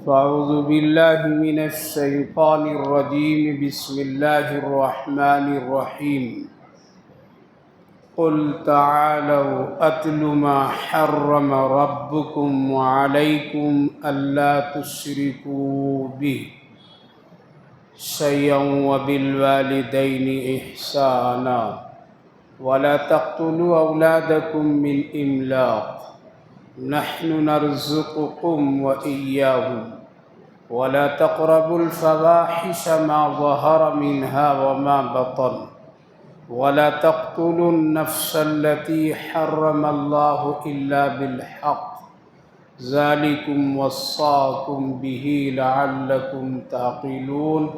فأعوذ بالله من الشيطان الرجيم بسم الله الرحمن الرحيم قل تعالوا أتل ما حرم ربكم عليكم ألا تشركوا به شيئا وبالوالدين إحسانا ولا تقتلوا أولادكم من إملاق نحن نرزقكم وإياهم ولا تقربوا الفواحش ما ظهر منها وما بطن ولا تقتلوا النفس التي حرم الله إلا بالحق ذلكم وصاكم به لعلكم تعقلون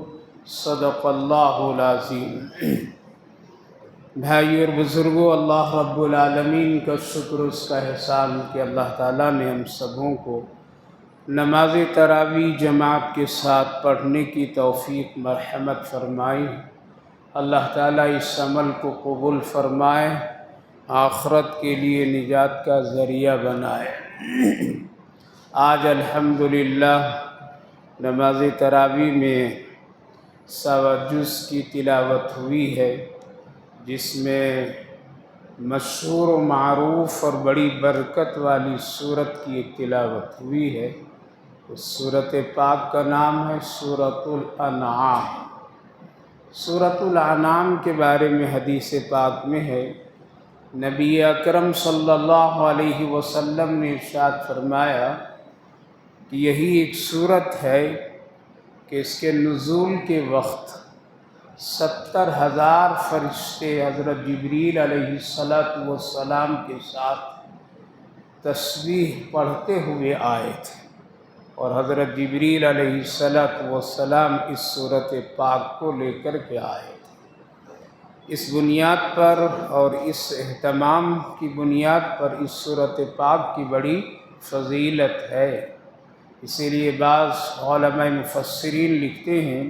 صدق اللہ العظیم۔ بھائیو اور بزرگوں، اللہ رب العالمین کا شکر، اس کا احسان کہ اللہ تعالیٰ نے ہم سبوں کو نماز تراویح جماعت کے ساتھ پڑھنے کی توفیق مرحمت فرمائی۔ اللہ تعالیٰ اس عمل کو قبول فرمائے، آخرت کے لیے نجات کا ذریعہ بنائے۔ آج الحمدللہ نماز تراویح میں 100 جز کی تلاوت ہوئی ہے، جس میں مشہور و معروف اور بڑی برکت والی سورت کی ایک تلاوت ہوئی ہے۔ اس سورت پاک کا نام ہے سورۃ الانعام۔ سورۃ الانعام کے بارے میں حدیث پاک میں ہے، نبی اکرم صلی اللہ علیہ وسلم نے ارشاد فرمایا کہ یہی ایک سورت ہے کہ اس کے نزول کے وقت 70,000 فرشتے حضرت جبریل علیہ السلام کے ساتھ تسبیح پڑھتے ہوئے آئے تھے، اور حضرت جبریل علیہ السلام اس سورت پاک کو لے کر کے آئے تھے۔ اس بنیاد پر اور اس اہتمام کی بنیاد پر اس سورت پاک کی بڑی فضیلت ہے۔ اسی لیے بعض علماء مفسرین لکھتے ہیں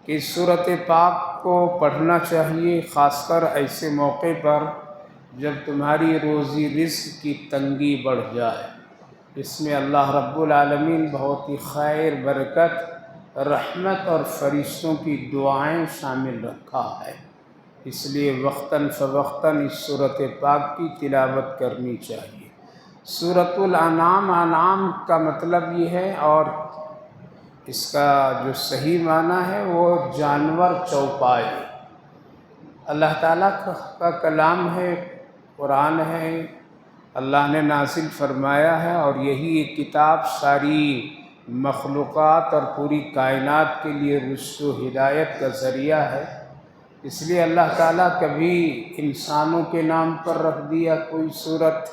کہ اس سورت پاک کو پڑھنا چاہیے، خاص کر ایسے موقع پر جب تمہاری روزی رزق کی تنگی بڑھ جائے۔ اس میں اللہ رب العالمین بہت ہی خیر، برکت، رحمت اور فرشتوں کی دعائیں شامل رکھا ہے، اس لیے وقتاً فوقتاً اس سورت پاک کی تلاوت کرنی چاہیے۔ سورۃ الانعام، انعام کا مطلب یہ ہے، اور اس کا جو صحیح معنی ہے وہ جانور چوپائے۔ اللہ تعالیٰ کا کلام ہے، قرآن ہے، اللہ نے نازل فرمایا ہے، اور یہی ایک کتاب ساری مخلوقات اور پوری کائنات کے لیے رشد و ہدایت کا ذریعہ ہے۔ اس لیے اللہ تعالیٰ کبھی انسانوں کے نام پر رکھ دیا کوئی سورت،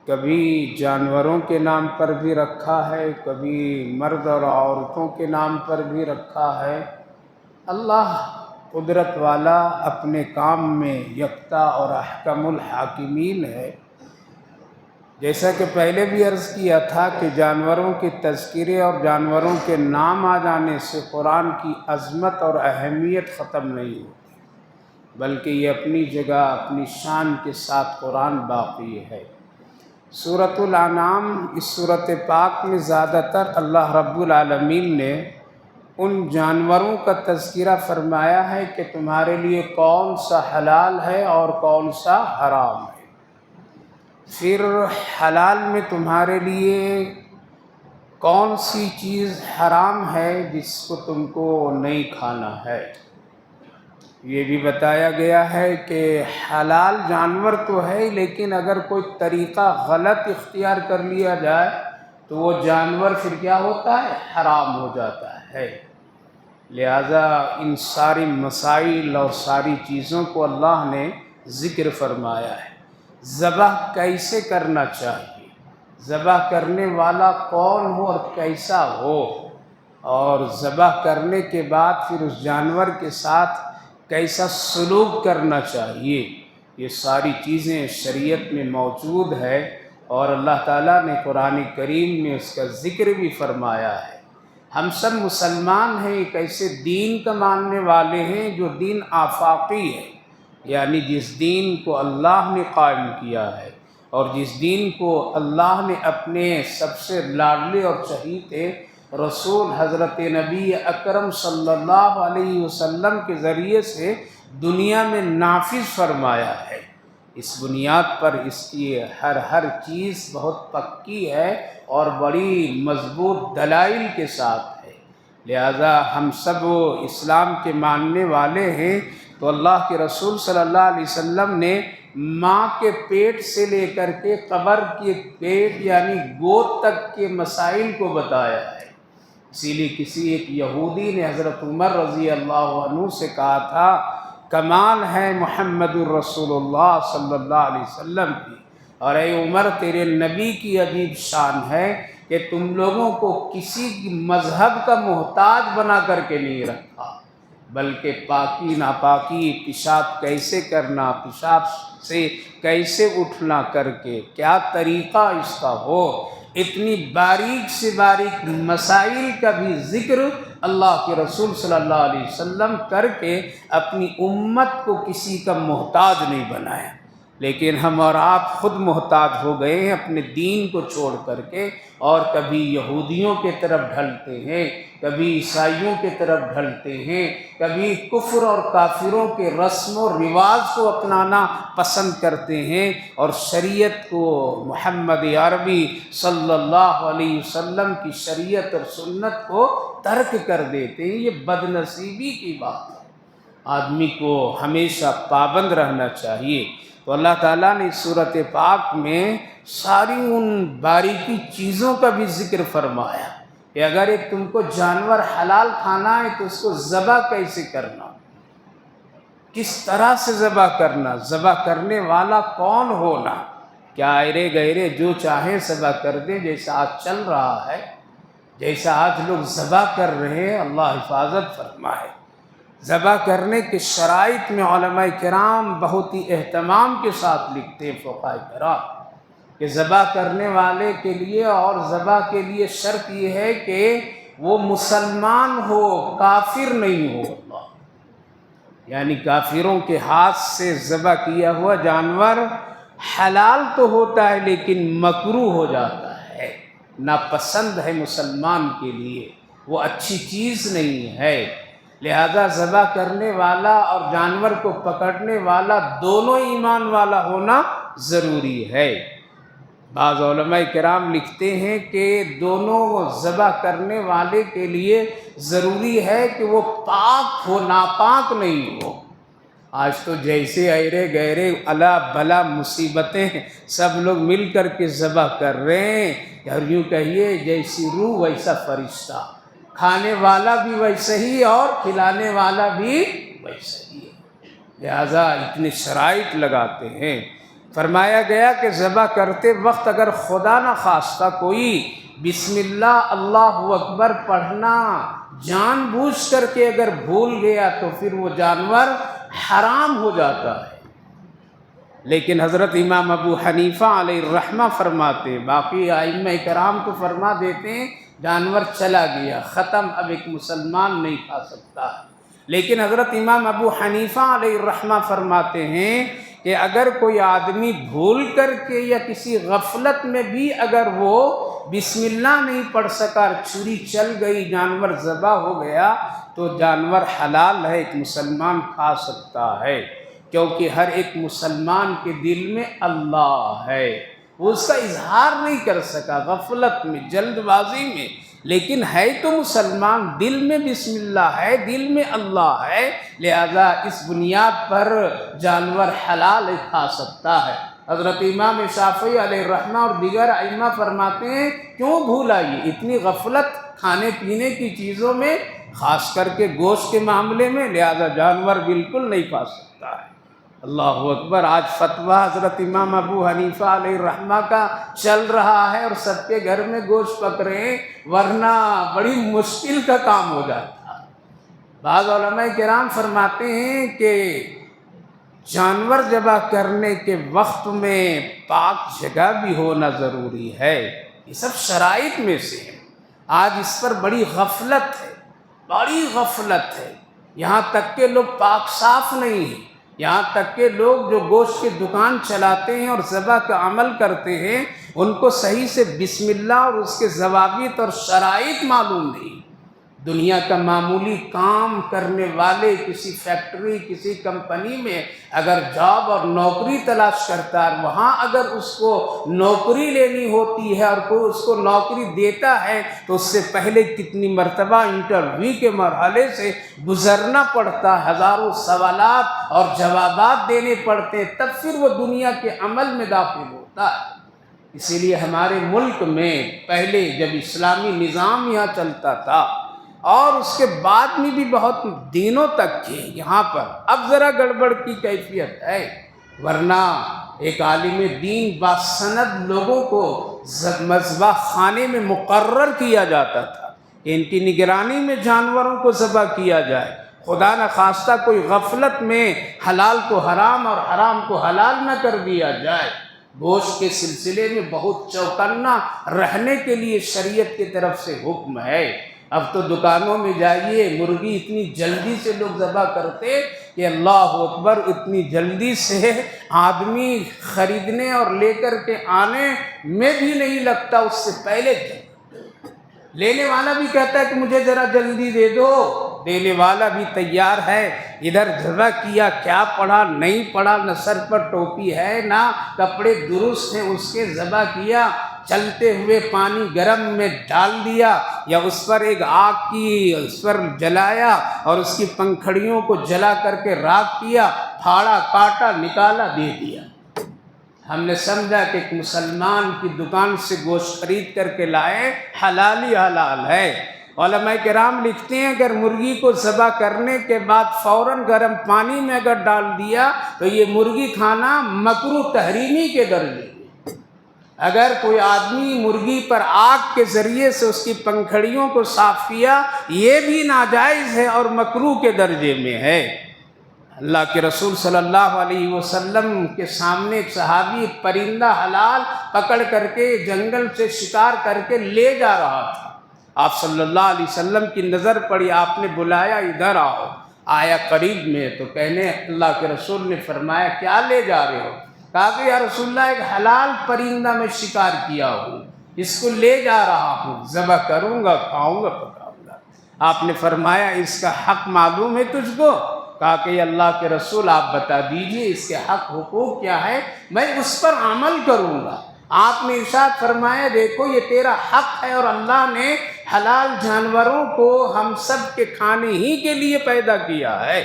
کبھی جانوروں کے نام پر بھی رکھا ہے، کبھی مرد اور عورتوں کے نام پر بھی رکھا ہے۔ اللہ قدرت والا، اپنے کام میں یکتا اور احکم الحاکمین ہے۔ جیسا کہ پہلے بھی عرض کیا تھا کہ جانوروں کے تذکرے اور جانوروں کے نام آ جانے سے قرآن کی عظمت اور اہمیت ختم نہیں ہوتی، بلکہ یہ اپنی جگہ، اپنی شان کے ساتھ قرآن باقی ہے۔ سورۃ الانعام، اس سورۃ پاک میں زیادہ تر اللہ رب العالمین نے ان جانوروں کا تذکرہ فرمایا ہے کہ تمہارے لیے کون سا حلال ہے اور کون سا حرام ہے۔ پھر حلال میں تمہارے لیے کون سی چیز حرام ہے جس کو تم کو نہیں کھانا ہے۔ یہ بھی بتایا گیا ہے کہ حلال جانور تو ہے، لیکن اگر کوئی طریقہ غلط اختیار کر لیا جائے تو وہ جانور پھر کیا ہوتا ہے؟ حرام ہو جاتا ہے۔ لہذا ان ساری مسائل اور ساری چیزوں کو اللہ نے ذکر فرمایا ہے۔ ذبح کیسے کرنا چاہیے، ذبح کرنے والا کون ہو اور کیسا ہو، اور ذبح کرنے کے بعد پھر اس جانور کے ساتھ کیسا سلوک کرنا چاہیے، یہ ساری چیزیں شریعت میں موجود ہے، اور اللہ تعالیٰ نے قرآن کریم میں اس کا ذکر بھی فرمایا ہے۔ ہم سب مسلمان ہیں، ایک ایسے دین کا ماننے والے ہیں جو دین آفاقی ہے، یعنی جس دین کو اللہ نے قائم کیا ہے، اور جس دین کو اللہ نے اپنے سب سے لاڈلے اور چہیتے رسول حضرت نبی اکرم صلی اللہ علیہ وسلم کے ذریعے سے دنیا میں نافذ فرمایا ہے۔ اس بنیاد پر اس کی ہر چیز بہت پکی ہے اور بڑی مضبوط دلائل کے ساتھ ہے۔ لہذا ہم سب اسلام کے ماننے والے ہیں تو اللہ کے رسول صلی اللہ علیہ وسلم نے ماں کے پیٹ سے لے کر کے قبر کے پیٹ یعنی گود تک کے مسائل کو بتایا ہے۔ اسی لیے کسی ایک یہودی نے حضرت عمر رضی اللہ عنہ سے کہا تھا، کمال ہے محمد الرسول اللہ صلی اللہ علیہ وسلم کی، اور اے عمر تیرے نبی کی عجیب شان ہے کہ تم لوگوں کو کسی مذہب کا محتاج بنا کر کے نہیں رکھا، بلکہ پاکی ناپاکی، پیشاب کیسے کرنا، پیشاب سے کیسے اٹھنا کر کے کیا طریقہ اس کا ہو، اتنی باریک سے باریک مسائل کا بھی ذکر اللہ کے رسول صلی اللہ علیہ وسلم کر کے اپنی امت کو کسی کا محتاج نہیں بنایا۔ لیکن ہم اور آپ خود محتاج ہو گئے ہیں اپنے دین کو چھوڑ کر کے، اور کبھی یہودیوں کے طرف ڈھلتے ہیں، کبھی عیسائیوں کے طرف ڈھلتے ہیں، کبھی کفر اور کافروں کے رسم و رواج کو اپنانا پسند کرتے ہیں، اور شریعت کو، محمد عربی صلی اللہ علیہ وسلم کی شریعت اور سنت کو ترک کر دیتے ہیں۔ یہ بد نصیبی کی بات ہے، آدمی کو ہمیشہ پابند رہنا چاہیے۔ تو اللہ تعالیٰ نے سورۃ پاک میں ساری ان باریکی چیزوں کا بھی ذکر فرمایا کہ اگر ایک تم کو جانور حلال کھانا ہے تو اس کو ذبح کیسے کرنا، کس طرح سے ذبح کرنا، ذبح کرنے والا کون ہونا، کیا ایرے گہرے جو چاہیں ذبح کر دیں جیسا آج چل رہا ہے، جیسا آج لوگ ذبح کر رہے ہیں، اللہ حفاظت فرمائے۔ ذبح کرنے کے شرائط میں علماء کرام بہت ہی اہتمام کے ساتھ لکھتے ہیں فقہاء کرام کہ ذبح کرنے والے کے لیے اور ذبح کے لیے شرط یہ ہے کہ وہ مسلمان ہو، کافر نہیں ہو۔ اللہ یعنی کافروں کے ہاتھ سے ذبح کیا ہوا جانور حلال تو ہوتا ہے لیکن مکروہ ہو جاتا ہے، ناپسند ہے مسلمان کے لیے، وہ اچھی چیز نہیں ہے۔ لہذا ذبح کرنے والا اور جانور کو پکڑنے والا دونوں ایمان والا ہونا ضروری ہے۔ بعض علماء کرام لکھتے ہیں کہ دونوں ذبح کرنے والے کے لیے ضروری ہے کہ وہ پاک ہو، ناپاک نہیں ہو۔ آج تو جیسے ایرے گہرے الا بلا مصیبتیں سب لوگ مل کر کے ذبح کر رہے ہیں، اور یوں کہیے جیسی روح ویسا فرشتہ، کھانے والا بھی ویسے ہی اور کھلانے والا بھی ویسے ہی ہے، لہذا اتنے شرائط لگاتے ہیں۔ فرمایا گیا کہ ذبح کرتے وقت اگر خدا نہ خواستہ کوئی بسم اللہ اللہ اکبر پڑھنا جان بوجھ کر کے اگر بھول گیا تو پھر وہ جانور حرام ہو جاتا ہے۔ لیکن حضرت امام ابو حنیفہ علیہ الرحمہ فرماتے ہیں، باقی ائمہ کرام تو فرما دیتے ہیں جانور چلا گیا، ختم، اب ایک مسلمان نہیں کھا سکتا، لیکن حضرت امام ابو حنیفہ علیہ الرحمہ فرماتے ہیں کہ اگر کوئی آدمی بھول کر کے یا کسی غفلت میں بھی اگر وہ بسم اللہ نہیں پڑھ سکا، چھری چل گئی، جانور ذبح ہو گیا، تو جانور حلال ہے، ایک مسلمان کھا سکتا ہے، کیونکہ ہر ایک مسلمان کے دل میں اللہ ہے، وہ اس کا اظہار نہیں کر سکا غفلت میں، جلد بازی میں، لیکن ہے تو مسلمان، دل میں بسم اللہ ہے، دل میں اللہ ہے، لہذا اس بنیاد پر جانور حلال کھا سکتا ہے۔ حضرت امام شافعی علیہ الرحمہ اور دیگر ائمہ فرماتے ہیں کیوں بھولا یہ اتنی غفلت کھانے پینے کی چیزوں میں، خاص کر کے گوشت کے معاملے میں، لہذا جانور بالکل نہیں کھا سکتا ہے۔ اللہ اکبر، آج فتویٰ حضرت امام ابو حنیفہ علیہ الرحمہ کا چل رہا ہے اور سب کے گھر میں گوشت پک رہے ہیں، ورنہ بڑی مشکل کا کام ہو جاتا۔ بعض علماء کرام فرماتے ہیں کہ جانور ذبح کرنے کے وقت میں پاک جگہ بھی ہونا ضروری ہے، یہ سب شرائط میں سے ہے۔ آج اس پر بڑی غفلت ہے، بڑی غفلت ہے، یہاں تک کہ لوگ پاک صاف نہیں ہیں، یہاں تک کہ لوگ جو گوشت کی دکان چلاتے ہیں اور ذبح کا عمل کرتے ہیں ان کو صحیح سے بسم اللہ اور اس کے ضوابط اور شرائط معلوم نہیں۔ دنیا کا معمولی کام کرنے والے کسی فیکٹری کسی کمپنی میں اگر جاب اور نوکری تلاش کرتا ہے، وہاں اگر اس کو نوکری لینی ہوتی ہے اور کوئی اس کو نوکری دیتا ہے تو اس سے پہلے کتنی مرتبہ انٹرویو کے مرحلے سے گزرنا پڑتا ہے، ہزاروں سوالات اور جوابات دینے پڑتے، تب پھر وہ دنیا کے عمل میں داخل ہوتا ہے۔ اسی لیے ہمارے ملک میں پہلے جب اسلامی نظام یہاں چلتا تھا اور اس کے بعد میں بھی بہت دنوں تک تھے یہاں پر، اب ذرا گڑبڑ کی کیفیت ہے، ورنہ ایک عالم دین باسند لوگوں کو مذبح خانے میں مقرر کیا جاتا تھا کہ ان کی نگرانی میں جانوروں کو ذبح کیا جائے، خدا نخواستہ کوئی غفلت میں حلال کو حرام اور حرام کو حلال نہ کر دیا جائے۔ گوشت کے سلسلے میں بہت چوکنا رہنے کے لیے شریعت کی طرف سے حکم ہے۔ اب تو دکانوں میں جائیے، مرغی اتنی جلدی سے لوگ ذبح کرتے کہ اللہ اکبر، اتنی جلدی سے آدمی خریدنے اور لے کر کے آنے میں بھی نہیں لگتا، اس سے پہلے لینے والا بھی کہتا ہے کہ مجھے ذرا جلدی دے دو، دینے والا بھی تیار ہے، ادھر ذبح کیا، کیا پڑھا نہیں پڑھا، نہ سر پر ٹوپی ہے نہ کپڑے درست ہیں، اس کے ذبح کیا، چلتے ہوئے پانی گرم میں ڈال دیا یا اس پر ایک آگ کی اس پر جلایا اور اس کی پنکھڑیوں کو جلا کر کے راکھ کیا، پھاڑا کاٹا نکالا دے دیا۔ ہم نے سمجھا کہ ایک مسلمان کی دکان سے گوشت خرید کر کے لائے، حلال ہی حلال ہے۔ علماء کرام لکھتے ہیں اگر مرغی کو ذبح کرنے کے بعد فوراً گرم پانی میں اگر ڈال دیا تو یہ مرغی کھانا مکروہ تحریمی کے درجے میں۔ اگر کوئی آدمی مرغی پر آگ کے ذریعے سے اس کی پنکھڑیوں کو صاف کیا، یہ بھی ناجائز ہے اور مکروہ کے درجے میں ہے۔ اللہ کے رسول صلی اللہ علیہ وسلم کے سامنے ایک صحابی پرندہ حلال پکڑ کر کے جنگل سے شکار کر کے لے جا رہا تھا۔ آپ صلی اللہ علیہ وسلم کی نظر پڑی، آپ نے بلایا ادھر آؤ، آیا قریب میں تو کہنے اللہ کے رسول نے فرمایا کیا لے جا رہے ہو؟ کہا کہ یا رسول اللہ ایک حلال پرندہ میں شکار کیا ہوں، اس کو لے جا رہا ہوں، ذبح کروں گا، کھاؤں گا، پکاؤں گا۔ آپ نے فرمایا اس کا حق معلوم ہے تجھ کو؟ کہا کہ اللہ کے رسول آپ بتا دیجئے اس کے حق حقوق کیا ہے، میں اس پر عمل کروں گا۔ آپ نے ارشاد فرمایا دیکھو یہ تیرا حق ہے اور اللہ نے حلال جانوروں کو ہم سب کے کھانے ہی کے لیے پیدا کیا ہے،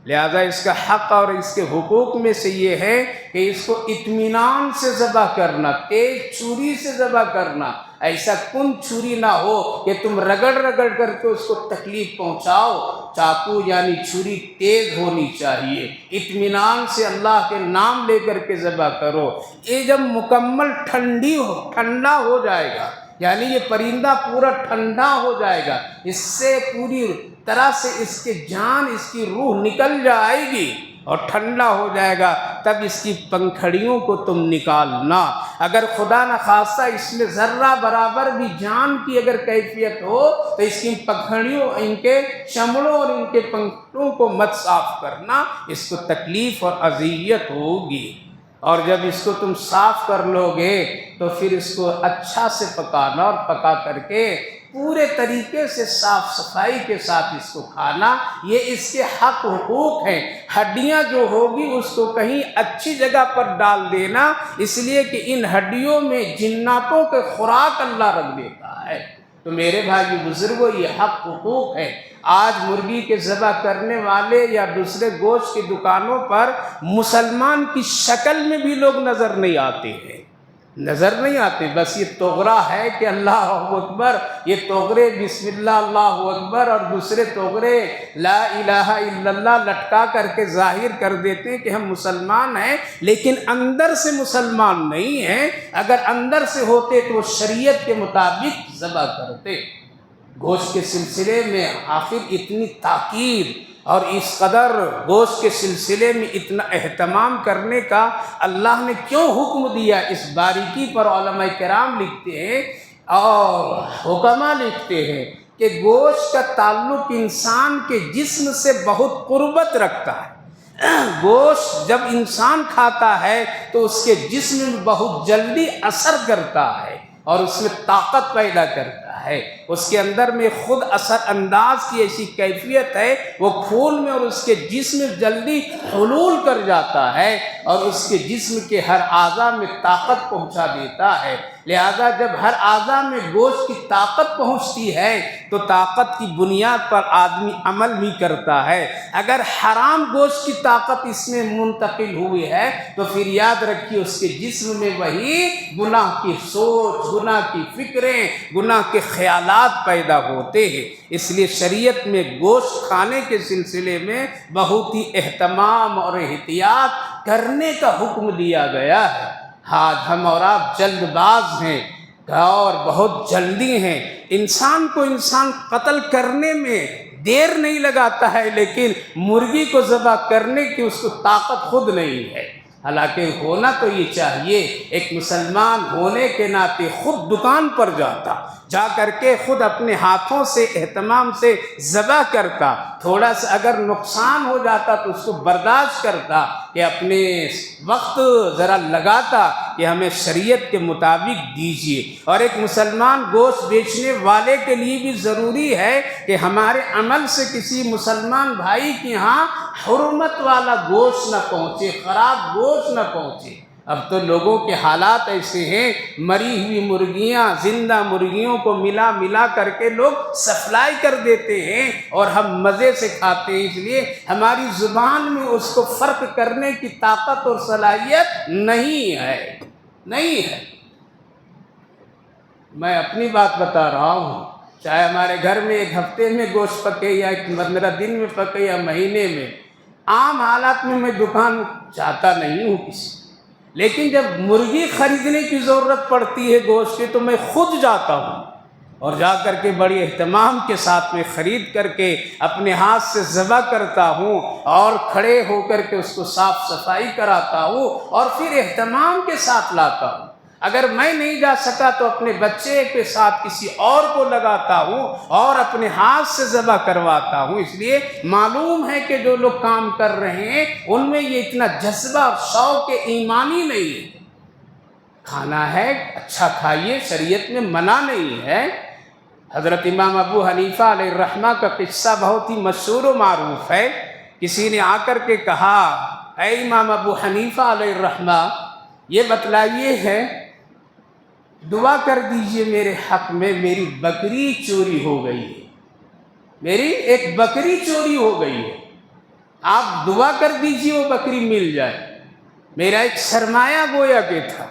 لہذا اس کا حق اور اس کے حقوق میں سے یہ ہے کہ اس کو اطمینان سے ذبح کرنا، تیز چھری سے ذبح کرنا، ایسا کن چھری نہ ہو کہ تم رگڑ رگڑ کر کے اس کو تکلیف پہنچاؤ، چاقو یعنی چھری تیز ہونی چاہیے، اطمینان سے اللہ کے نام لے کر کے ذبح کرو۔ یہ جب مکمل ٹھنڈا ہو جائے گا، یعنی یہ پرندہ پورا ٹھنڈا ہو جائے گا، اس سے پوری طرح سے اس کی جان اس کی روح نکل جائے گی اور ٹھنڈا ہو جائے گا، تب اس کی پنکھڑیوں کو تم نکالنا۔ اگر خدا نخواستہ اس میں ذرہ برابر بھی جان کی اگر کیفیت ہو تو اس کی پنکھڑیوں، ان کے چمڑوں اور ان کے پنکھوں کو مت صاف کرنا، اس کو تکلیف اور اذیت ہوگی۔ اور جب اس کو تم صاف کر لو گے تو پھر اس کو اچھا سے پکانا اور پکا کر کے پورے طریقے سے صاف صفائی کے ساتھ اس کو کھانا، یہ اس کے حق حقوق ہیں۔ ہڈیاں جو ہوگی اس کو کہیں اچھی جگہ پر ڈال دینا، اس لیے کہ ان ہڈیوں میں جناتوں کے خوراک اللہ رکھ دیتا ہے۔ تو میرے بھائی بزرگوں یہ حق حقوق ہے۔ آج مرغی کے ذبح کرنے والے یا دوسرے گوشت کی دکانوں پر مسلمان کی شکل میں بھی لوگ نظر نہیں آتے ہیں، نظر نہیں آتے، بس یہ توغرا ہے کہ اللہ اکبر، یہ توغرے بسم اللہ اللہ اکبر اور دوسرے توغرے لا الہ الا اللہ لٹکا کر کے ظاہر کر دیتے ہیں کہ ہم مسلمان ہیں، لیکن اندر سے مسلمان نہیں ہیں۔ اگر اندر سے ہوتے تو وہ شریعت کے مطابق ذبح کرتے۔ گوشت کے سلسلے میں آخر اتنی تاکید اور اس قدر گوشت کے سلسلے میں اتنا اہتمام کرنے کا اللہ نے کیوں حکم دیا، اس باریکی پر علماء کرام لکھتے ہیں اور حکماء لکھتے ہیں کہ گوشت کا تعلق انسان کے جسم سے بہت قربت رکھتا ہے۔ گوشت جب انسان کھاتا ہے تو اس کے جسم میں بہت جلدی اثر کرتا ہے اور اس میں طاقت پیدا کرتا ہے، اس کے اندر میں خود اثر انداز کی ایسی کیفیت ہے، وہ خون میں اور اس کے جسم میں جلدی حلول کر جاتا ہے اور اس کے جسم کے ہر اعضاء میں طاقت پہنچا دیتا ہے۔ لہذا جب ہر اعضاء میں گوشت کی طاقت پہنچتی ہے تو طاقت کی بنیاد پر آدمی عمل بھی کرتا ہے۔ اگر حرام گوشت کی طاقت اس میں منتقل ہوئی ہے تو پھر یاد رکھیے اس کے جسم میں وہی گناہ کی سوچ، گناہ کی فکریں، گناہ کے خیالات پیدا ہوتے ہیں۔ اس لیے شریعت میں گوشت کھانے کے سلسلے میں بہت ہی اہتمام اور احتیاط کرنے کا حکم دیا گیا ہے۔ آج ہم اور آپ جلد باز ہیں اور بہت جلدی ہیں، انسان کو انسان قتل کرنے میں دیر نہیں لگاتا ہے، لیکن مرغی کو ذبح کرنے کی اس کو طاقت خود نہیں ہے۔ حالانکہ ہونا تو یہ چاہیے، ایک مسلمان ہونے کے ناطے خود دکان پر جا کر کے خود اپنے ہاتھوں سے اہتمام سے ذبح کرتا، تھوڑا سا اگر نقصان ہو جاتا تو اس کو برداشت کرتا کہ اپنے وقت ذرا لگاتا کہ ہمیں شریعت کے مطابق دیجیے۔ اور ایک مسلمان گوشت بیچنے والے کے لیے بھی ضروری ہے کہ ہمارے عمل سے کسی مسلمان بھائی کے ہاں حرمت والا گوشت نہ پہنچے، خراب گوشت نہ پہنچے۔ اب تو لوگوں کے حالات ایسے ہیں، مری ہوئی مرغیاں زندہ مرغیوں کو ملا کر کے لوگ سپلائی کر دیتے ہیں اور ہم مزے سے کھاتے ہیں، اس لیے ہماری زبان میں اس کو فرق کرنے کی طاقت اور صلاحیت نہیں ہے۔ میں اپنی بات بتا رہا ہوں، چاہے ہمارے گھر میں ایک ہفتے میں گوشت پکے یا 15 دن میں پکے یا مہینے میں، عام حالات میں دکان جاتا نہیں ہوں کسی، لیکن جب مرغی خریدنے کی ضرورت پڑتی ہے گوشت کی تو میں خود جاتا ہوں اور جا کر کے بڑی اہتمام کے ساتھ میں خرید کر کے اپنے ہاتھ سے ذبح کرتا ہوں اور کھڑے ہو کر کے اس کو صاف صفائی کراتا ہوں اور پھر اہتمام کے ساتھ لاتا ہوں۔ اگر میں نہیں جا سکا تو اپنے بچے کے ساتھ کسی اور کو لگاتا ہوں اور اپنے ہاتھ سے ذبح کرواتا ہوں۔ اس لیے معلوم ہے کہ جو لوگ کام کر رہے ہیں ان میں یہ اتنا جذبہ اور شوق ایمانی نہیں ہے۔ کھانا ہے اچھا کھائیے، شریعت میں منع نہیں ہے۔ حضرت امام ابو حنیفہ علیہ الرحمہ کا قصہ بہت ہی مشہور و معروف ہے۔ کسی نے آ کر کے کہا، اے امام ابو حنیفہ علیہ الرحمہ، یہ بتلائیے ہے، دعا کر دیجئے میرے حق میں، میری بکری چوری ہو گئی ہے، میری ایک بکری چوری ہو گئی ہے، آپ دعا کر دیجئے وہ بکری مل جائے، میرا ایک سرمایہ گویا کہ تھا۔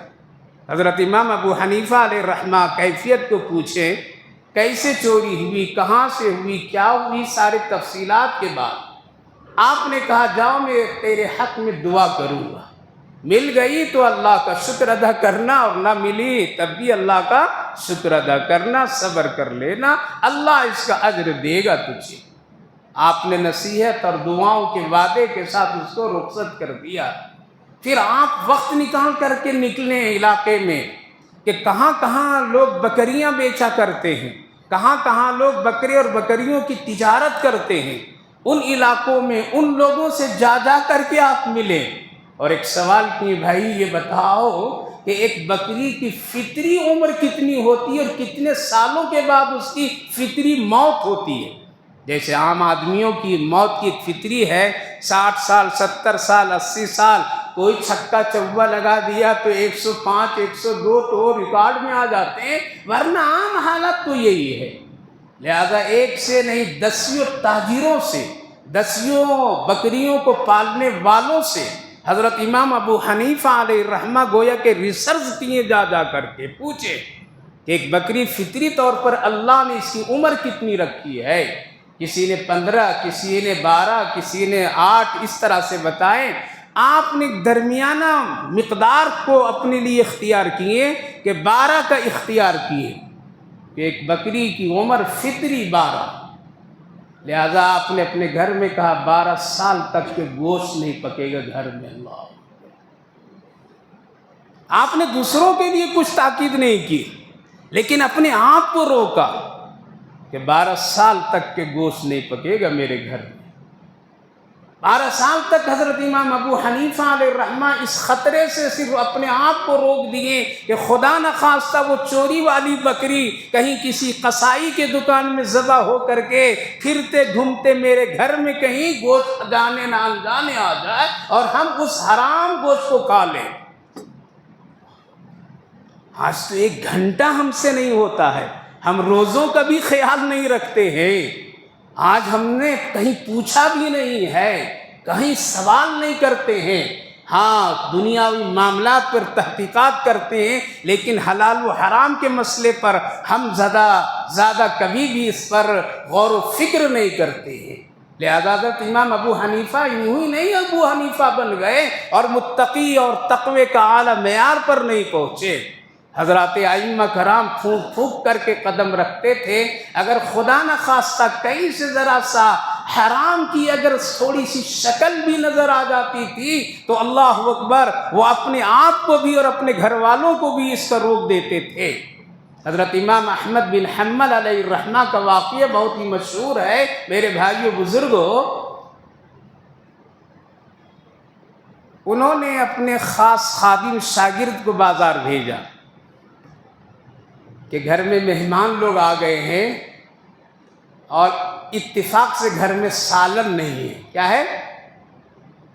حضرت امام ابو حنیفہ علیہ الرحمہ کیفیت کو پوچھیں، کیسے چوری ہوئی، کہاں سے ہوئی، کیا ہوئی، سارے تفصیلات کے بعد آپ نے کہا جاؤ میں تیرے حق میں دعا کروں گا، مل گئی تو اللہ کا شکر ادا کرنا اور نہ ملی تب بھی اللہ کا شکر ادا کرنا، صبر کر لینا، اللہ اس کا اجر دے گا تجھے۔ آپ نے نصیحت اور دعاؤں کے وعدے کے ساتھ اس کو رخصت کر دیا۔ پھر آپ وقت نکال کر کے نکلے علاقے میں کہ کہاں کہاں لوگ بکریاں بیچا کرتے ہیں، کہاں کہاں لوگ بکرے اور بکریوں کی تجارت کرتے ہیں، ان علاقوں میں ان لوگوں سے جا کر کے آپ ملے اور ایک سوال کیے، بھائی یہ بتاؤ کہ ایک بکری کی فطری عمر کتنی ہوتی ہے اور کتنے سالوں کے بعد اس کی فطری موت ہوتی ہے؟ جیسے عام آدمیوں کی موت کی ایک فطری ہے 60 سال 70 سال 80 سال، کوئی چھکا چوبا لگا دیا تو 105 102 تو ریکارڈ میں آ جاتے ہیں، ورنہ عام حالت تو یہی ہے۔ لہذا ایک سے نہیں دسیوں تاجروں سے، دسیوں بکریوں کو پالنے والوں سے حضرت امام ابو حنیفہ علیہ الرحمہ گویا کہ ریسرچ کیے جا کر کے پوچھے کہ ایک بکری فطری طور پر اللہ نے اس کی عمر کتنی رکھی ہے؟ کسی نے 15، کسی نے 12، کسی نے 8، اس طرح سے بتائیں۔ آپ نے درمیانہ مقدار کو اپنے لیے اختیار کیے کہ 12 کا اختیار کیے کہ ایک بکری کی عمر فطری 12۔ لہذا آپ نے اپنے گھر میں کہا 12 سال تک کے گوشت نہیں پکے گا گھر میں۔ اللہ، آپ نے دوسروں کے لیے کچھ تاکید نہیں کی لیکن اپنے آپ کو روکا کہ 12 سال تک کے گوشت نہیں پکے گا میرے گھر میں۔ 12 سال تک حضرت امام ابو حنیفہ علیہ الرحمہ اس خطرے سے صرف اپنے آپ کو روک دیے کہ خدا نخواستہ وہ چوری والی بکری کہیں کسی قصائی کے دکان میں ذبح ہو کر کے پھرتے گھومتے میرے گھر میں کہیں گوشت جانے نہ انجانے آ جائے اور ہم اس حرام گوشت کو کھا لیں۔ آج تو 1 گھنٹہ ہم سے نہیں ہوتا ہے، ہم روزوں کا بھی خیال نہیں رکھتے ہیں۔ آج ہم نے کہیں پوچھا بھی نہیں ہے، کہیں سوال نہیں کرتے ہیں۔ ہاں دنیاوی معاملات پر تحقیقات کرتے ہیں، لیکن حلال و حرام کے مسئلے پر ہم زیادہ کبھی بھی اس پر غور و فکر نہیں کرتے ہیں۔ لہذا حضرت امام ابو حنیفہ یوں ہی نہیں ابو حنیفہ بن گئے اور متقی اور تقوی کا اعلیٰ معیار پر نہیں پہنچے۔ حضرات ائمہ کرام پھونک پھونک کر کے قدم رکھتے تھے، اگر خدا نخواستہ کہیں سے ذرا سا حرام کی اگر تھوڑی سی شکل بھی نظر آ جاتی تھی تو اللہ اکبر، وہ اپنے آپ کو بھی اور اپنے گھر والوں کو بھی اس کا روک دیتے تھے۔ حضرت امام احمد بن حنبل علیہ الرحمہ کا واقعہ بہت ہی مشہور ہے میرے بھائیو بزرگوں۔ انہوں نے اپنے خاص خادم شاگرد کو بازار بھیجا کہ گھر میں مہمان لوگ آ گئے ہیں اور اتفاق سے گھر میں سالن نہیں ہے، کیا ہے؟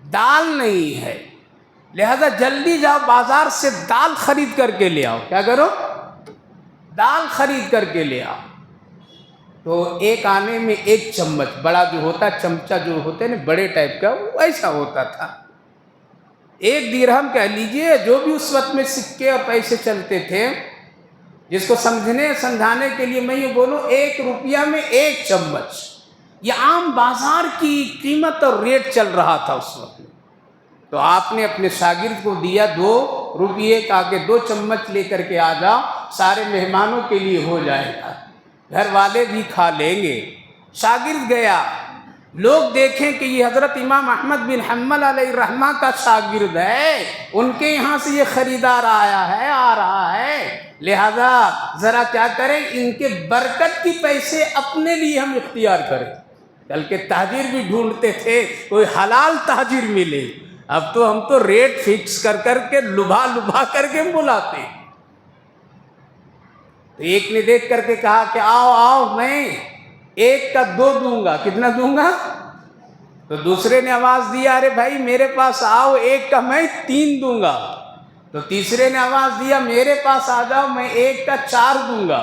دال نہیں ہے، لہذا جلدی جاؤ بازار سے دال خرید کر کے لے آؤ۔ کیا کرو؟ دال خرید کر کے لے آؤ۔ تو ایک آنے میں 1 چمچ، بڑا جو ہوتا چمچہ جو ہوتے نا بڑے ٹائپ کا، وہ ایسا ہوتا تھا۔ 1 درہم کہہ لیجئے، جو بھی اس وقت میں سکے اور پیسے چلتے تھے، جس کو سمجھانے کے لیے میں یہ بولوں 1 روپیہ میں 1 چمچ، یہ عام بازار کی قیمت اور ریٹ چل رہا تھا اس وقت۔ تو آپ نے اپنے شاگرد کو دیا 2 روپیے کا کہ 2 چمچ لے کر کے آ جاؤ، سارے مہمانوں کے لیے ہو جائے گا، گھر والے بھی کھا لیں گے۔ شاگرد گیا، لوگ دیکھیں کہ یہ حضرت امام احمد بن حنبل علیہ الرحمہ کا شاگرد ہے، ان کے یہاں سے یہ خریدار آ رہا ہے، لہذا ذرا کیا کریں، ان کے برکت کی پیسے اپنے لیے ہم اختیار کریں۔ کل کے تاجر بھی ڈھونڈتے تھے کوئی حلال تاجر ملے، اب تو ہم تو ریٹ فکس کر کے لبھا کر کے بلاتے ہیں۔ تو ایک نے دیکھ کر کے کہا کہ آؤ میں 1 کا 2 دوں گا، کتنا دوں گا؟ تو دوسرے نے آواز دیا، ارے بھائی میرے پاس آؤ، 1 کا میں 3 دوں گا۔ تو تیسرے نے آواز دیا، میرے پاس آ جاؤ، میں 1 کا 4 دوں گا۔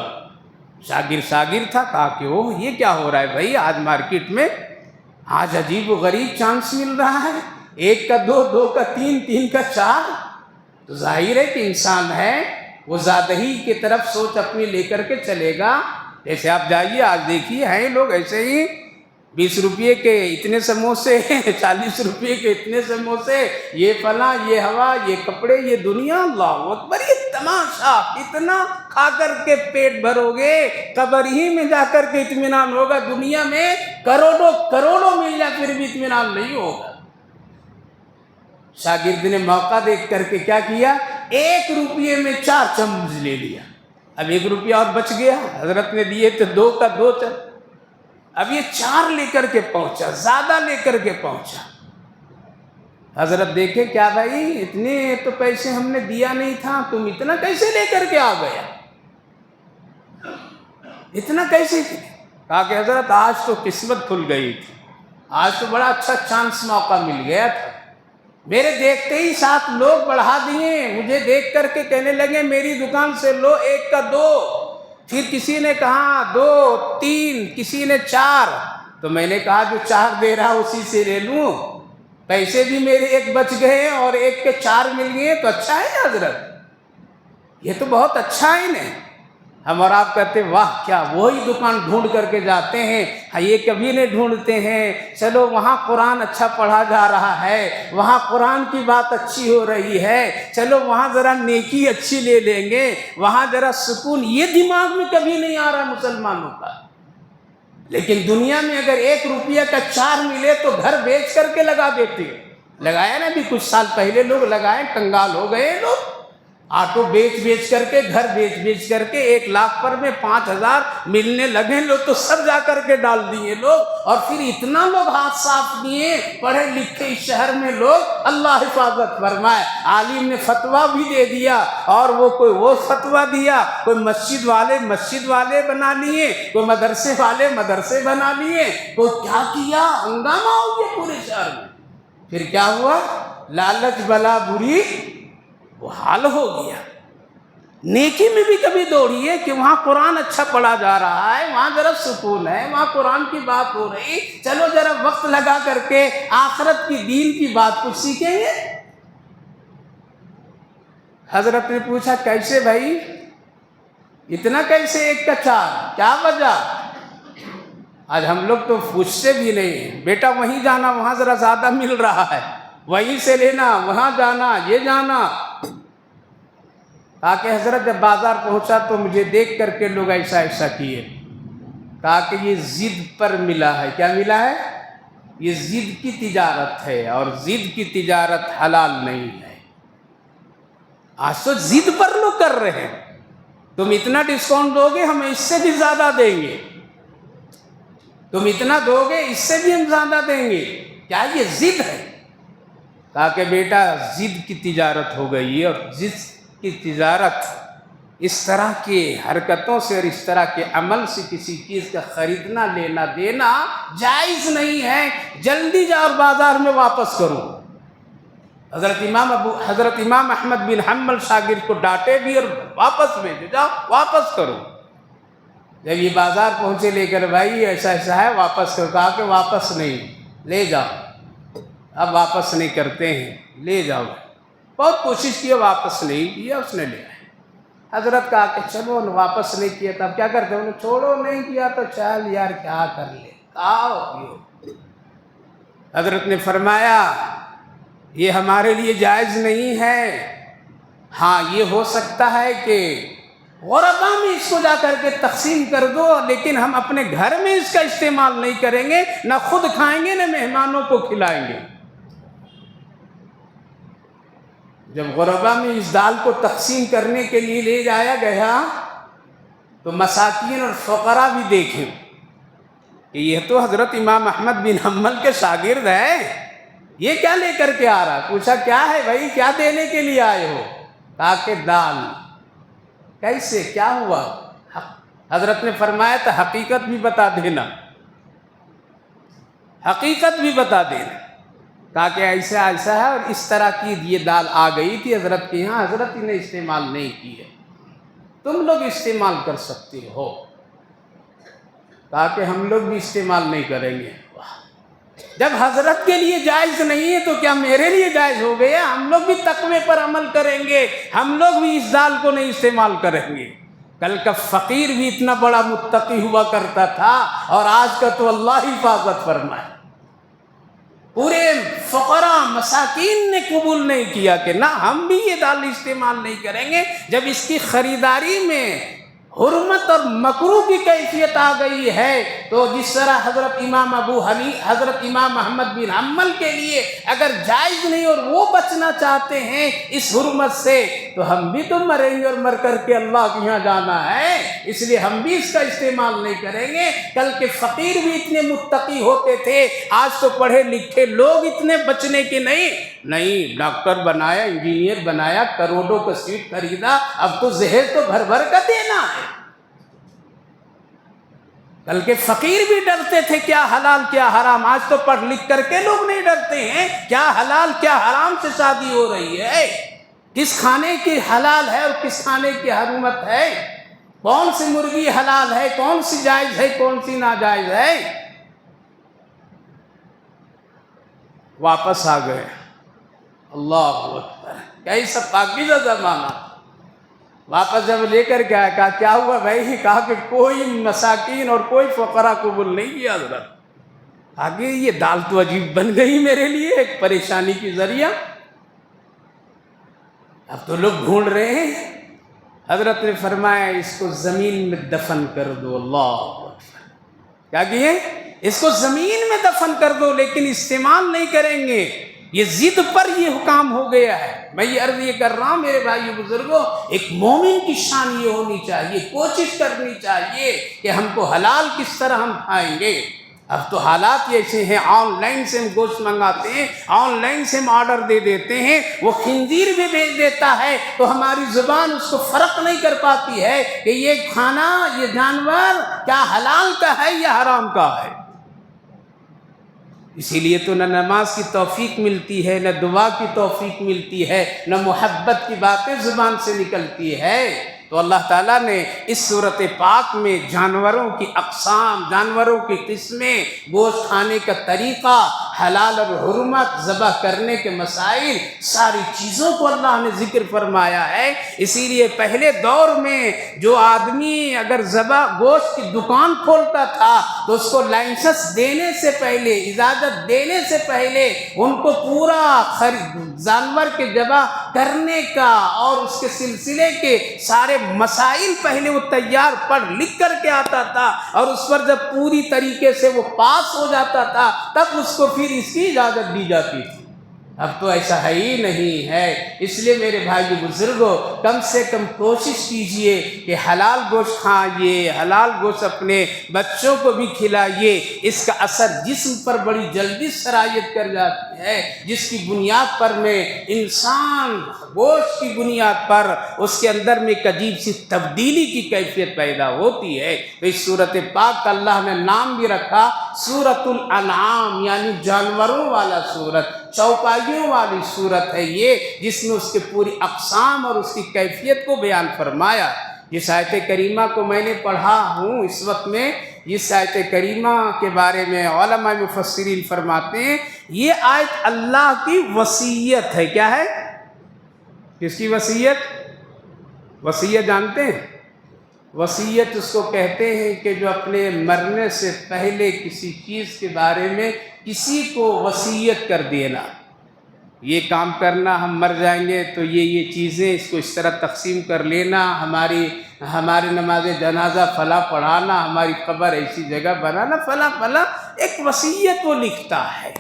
شاگرد تھا، کہا کہ اوہ یہ کیا ہو رہا ہے بھائی، آج مارکیٹ میں آج عجیب و غریب چانس مل رہا ہے، 1 کا 2، 2 کا 3، 3 کا 4۔ تو ظاہر ہے کہ انسان ہے وہ زیادہ ہی کی طرف سوچ اپنی لے کر کے چلے گا۔ جیسے آپ جائیے آج دیکھیے ہیں لوگ ایسے ہی 20 روپئے کے اتنے سموسے، 40 روپئے کے اتنے سموسے، یہ فلاں، یہ ہوا، یہ کپڑے، یہ دنیا، اللہ اکبر، یہ تماشا، اتنا کھا کر کے پیٹ بھرو گے، قبر ہی میں جا کر کے اطمینان ہوگا۔ دنیا میں کروڑوں مل جائے پھر بھی اطمینان نہیں ہوگا۔ شاگرد نے موقع دیکھ کر کے کیا کیا، 1 روپئے میں 4 چمچ لے لیا۔ اب 1 روپیہ اور بچ گیا، حضرت نے دیے تو 2 کا 2 چل، اب یہ 4 لے کر کے پہنچا، زیادہ لے کر کے پہنچا۔ حضرت دیکھے، کیا بھائی اتنے تو پیسے ہم نے دیا نہیں تھا، تم اتنا کیسے لے کر کے آ گیا، اتنا کیسے؟ کہا کہ حضرت آج تو قسمت کھل گئی تھی، آج تو بڑا اچھا چانس موقع مل گیا تھا، میرے دیکھتے ہی 7 لوگ بڑھا دیے، مجھے دیکھ کر کے کہنے لگے میری دکان سے لو 1 کا 2، پھر کسی نے کہا 2، 3، کسی نے 4، تو میں نے کہا جو 4 دے رہا اسی سے لے لوں، پیسے بھی میرے 1 بچ گئے اور 1 کے 4 مل گئے، تو اچھا ہے نا حضرت، یہ تو بہت اچھا ہے نا۔ ہم اور آپ کہتے واہ کیا، وہی دکان ڈھونڈ کر کے جاتے ہیں، یہ کبھی نہیں ڈھونڈتے ہیں چلو وہاں قرآن اچھا پڑھا جا رہا ہے، وہاں قرآن کی بات اچھی ہو رہی ہے، چلو وہاں ذرا نیکی اچھی لے لیں گے، وہاں ذرا سکون، یہ دماغ میں کبھی نہیں آ رہا مسلمانوں کا۔ لیکن دنیا میں اگر 1 روپیہ کا 4 ملے تو گھر بیچ کر کے لگا دیتے، لگایا نا بھی کچھ سال پہلے لوگ لگائے، کنگال ہو گئے لوگ۔ آٹو بیچ بیچ کر کے، گھر بیچ بیچ کر کے 1 لاکھ پر میں 5,000 ملنے لگے لوگ، تو سب جا کر کے ڈال دیے لوگ، اور پھر اتنا لوگ ہاتھ صاف کیے، پڑھے لکھے اس شہر میں لوگ، اللہ حفاظت فرمائے۔ عالم نے فتویٰ بھی دے دیا، اور وہ فتویٰ دیا، کوئی مسجد والے بنا لیے، کوئی مدرسے والے مدرسے بنا لیے، کوئی کیا کیا، ہنگامہ ہو گیا پورے شہر میں۔ پھر کیا ہوا؟ لالچ بلا بری وہ حال ہو گیا۔ نیکی میں بھی کبھی دوڑیے کہ وہاں قرآن اچھا پڑھا جا رہا ہے، وہاں ذرا سکون ہے، وہاں قرآن کی بات ہو رہی، چلو ذرا وقت لگا کر کے آخرت کی دین کی بات کچھ سیکھیں گے۔ حضرت نے پوچھا کیسے بھائی، اتنا کیسے 1 کا 4، کیا وجہ؟ آج ہم لوگ تو پوچھتے بھی نہیں، بیٹا وہیں جانا، وہاں ذرا زیادہ مل رہا ہے، وہیں سے لینا، وہاں جانا، یہ جانا۔ کہا کہ حضرت جب بازار پہنچا تو مجھے دیکھ کر کے لوگ ایسا کیے۔ کہا کہ یہ ضد پر ملا ہے۔ کیا ملا ہے؟ یہ ضد کی تجارت ہے، اور ضد کی تجارت حلال نہیں ہے۔ آج تو ضد پر لوگ کر رہے ہیں، تم اتنا ڈسکاؤنٹ دو گے ہم اس سے بھی زیادہ دیں گے، تم اتنا دو گے اس سے بھی ہم زیادہ دیں گے، کیا یہ ضد ہے؟ کہا کہ بیٹا ضد کی تجارت ہو گئی ہے، اور ضد کی تجارت اس طرح کی حرکتوں سے اور اس طرح کے عمل سے کسی چیز کا خریدنا لینا دینا جائز نہیں ہے۔ جلدی جا اور بازار میں واپس کرو۔ حضرت امام احمد بن حنبل شاگرد کو ڈانٹے بھی اور واپس بھیجو، جاؤ واپس کرو۔ جب یہ بازار پہنچے لے کر، بھائی ایسا ہے واپس کرو۔ کہا کہ واپس نہیں، لے جاؤ۔ اب واپس نہیں کرتے ہیں، لے جاؤ۔ بہت کوشش کی، واپس نہیں کیا، اس نے لے آیا۔ حضرت کہا کہ چلو واپس نہیں کیا تب کیا کرتے؟ انہوں نے چھوڑو، نہیں کیا تو چل یار کیا کر لے، آؤ۔ حضرت نے فرمایا یہ ہمارے لیے جائز نہیں ہے، ہاں یہ ہو سکتا ہے کہ غربا میں اس کو جا کر کے تقسیم کر دو، لیکن ہم اپنے گھر میں اس کا استعمال نہیں کریں گے، نہ خود کھائیں گے نہ مہمانوں کو کھلائیں گے۔ جب غربا میں اس دال کو تقسیم کرنے کے لیے لے جایا گیا تو مساکین اور فقراء بھی دیکھیں کہ یہ تو حضرت امام احمد بن حنبل کے شاگرد ہے، یہ کیا لے کر کے آ رہا؟ پوچھا کیا ہے بھائی، کیا دینے کے لیے آئے ہو؟ کہا کہ دال۔ کیسے، کیا ہوا؟ حضرت نے فرمایا تو حقیقت بھی بتا دینا، حقیقت بھی بتا دینا۔ کہا کہ ایسا ہے، اور اس طرح کی یہ دال آ گئی تھی حضرت کے یہاں، حضرت نے استعمال نہیں کی ہے، تم لوگ استعمال کر سکتے ہو۔ کہا کہ ہم لوگ بھی استعمال نہیں کریں گے۔ جب حضرت کے لیے جائز نہیں ہے تو کیا میرے لیے جائز ہو گیا؟ ہم لوگ بھی تقوی پر عمل کریں گے، ہم لوگ بھی اس دال کو نہیں استعمال کریں گے۔ کل کا فقیر بھی اتنا بڑا متقی ہوا کرتا تھا، اور آج کا تو اللہ حفاظت فرمائے، پورے فقراء مساکین نے قبول نہیں کیا کہ نہ ہم بھی یہ دال استعمال نہیں کریں گے۔ جب اس کی خریداری میں حرمت اور مکروہ کی کیفیت آ گئی ہے، تو جس طرح حضرت امام احمد بن حنبل کے لیے اگر جائز نہیں اور وہ بچنا چاہتے ہیں اس حرمت سے، تو ہم بھی تو مریں گے اور مر کر کے اللہ کے یہاں جانا ہے، اس لیے ہم بھی اس کا استعمال نہیں کریں گے۔ کل کے فقیر بھی اتنے متقی ہوتے تھے، آج تو پڑھے لکھے لوگ اتنے بچنے کے نہیں، ڈاکٹر بنایا، انجینئر بنایا، کروڑوں کا سیٹ خریدا، اب تو زہر تو بھر بھر کا دینا ہے۔ کل کے فقیر بھی ڈرتے تھے کیا حلال کیا حرام، آج تو پڑھ لکھ کر کے لوگ نہیں ڈرتے ہیں کیا حلال کیا حرام سے شادی ہو رہی ہے، کس کھانے کی حلال ہے اور کس کھانے کی حرمت ہے، کون سی مرغی حلال ہے، کون سی جائز ہے، کون سی ناجائز ہے۔ واپس آ گئے، اللہ اکبر، کیسا پاکیزہ زمانہ۔ واپس جب لے کر کے آیا، کہا کیا ہوا بھائی؟ کہا کہ کوئی مساکین اور کوئی فقراء قبول نہیں کیا حضرت۔ آگے یہ دال تو عجیب بن گئی میرے لیے، ایک پریشانی کی ذریعہ، اب تو لوگ ڈھونڈ رہے ہیں۔ حضرت نے فرمایا اس کو زمین میں دفن کر دو، اللہ اکبر، کیا کیے؟ اس کو زمین میں دفن کر دو، لیکن استعمال نہیں کریں گے۔ یہ ضد پر یہ حکام ہو گیا ہے۔ میں یہ عرض یہ کر رہا ہوں میرے بھائیو بزرگوں، ایک مومن کی شان یہ ہونی چاہیے، کوشش کرنی چاہیے کہ ہم کو حلال کس طرح ہم کھائیں گے۔ اب تو حالات ایسے ہیں، آن لائن سے ہم گوشت منگاتے ہیں، آن لائن سے ہم آرڈر دے دیتے ہیں، وہ خنزیر بھی بھیج دیتا ہے تو ہماری زبان اس کو فرق نہیں کر پاتی ہے کہ یہ کھانا، یہ جانور کیا حلال کا ہے یا حرام کا ہے۔ اسی لیے تو نہ نماز کی توفیق ملتی ہے، نہ دعا کی توفیق ملتی ہے، نہ محبت کی باتیں زبان سے نکلتی ہے۔ تو اللہ تعالیٰ نے اس صورت پاک میں جانوروں کی اقسام، جانوروں کی قسمیں، گوشت کھانے کا طریقہ، حلال اور حرمت، ذبح کرنے کے مسائل، ساری چیزوں کو اللہ نے ذکر فرمایا ہے۔ اسی لیے پہلے دور میں جو آدمی اگر ذبح گوشت کی دکان کھولتا تھا تو اس کو لائسنس دینے سے پہلے، اجازت دینے سے پہلے ان کو پورا جانور کے ذبح کرنے کا اور اس کے سلسلے کے سارے مسائل پہلے وہ تیار پڑھ لکھ کر کے آتا تھا، اور اس پر جب پوری طریقے سے وہ پاس ہو جاتا تھا تب اس کو پھر اس کی اجازت دی جاتی تھی۔ اب تو ایسا ہے ہی نہیں ہے۔ اس لیے میرے بھائی بزرگوں، کم سے کم کوشش کیجئے کہ حلال گوشت کھائیے، حلال گوشت اپنے بچوں کو بھی کھلائیے۔ اس کا اثر جسم پر بڑی جلدی سرایت کر جاتی ہے، جس کی بنیاد پر میں انسان گوشت کی بنیاد پر اس کے اندر میں ایک عجیب سی تبدیلی کی کیفیت پیدا ہوتی ہے۔ تو اس صورت پاک کا اللہ نے نام بھی رکھا سورۃ الانعام، یعنی جانوروں والا سورت، چوپائیوں والی صورت ہے یہ، جس میں اس کے پوری اقسام اور اس کی کیفیت کو بیان فرمایا۔ جس آیت کریمہ کو میں نے پڑھا ہوں اس وقت میں، جس آیت کریمہ کے بارے میں علماء مفسرین فرماتے ہیں یہ آیت اللہ کی وصیت ہے۔ کیا ہے؟ کس کی وصیت؟ وصیت جانتے ہیں؟ وصیت اس کو کہتے ہیں کہ جو اپنے مرنے سے پہلے کسی چیز کے بارے میں کسی کو وصیت کر دینا، یہ کام کرنا، ہم مر جائیں گے تو یہ چیزیں اس کو اس طرح تقسیم کر لینا، ہماری نماز جنازہ فلاں پڑھانا، ہماری قبر ایسی جگہ بنانا، فلاں فلاں، ایک وصیت وہ لکھتا ہے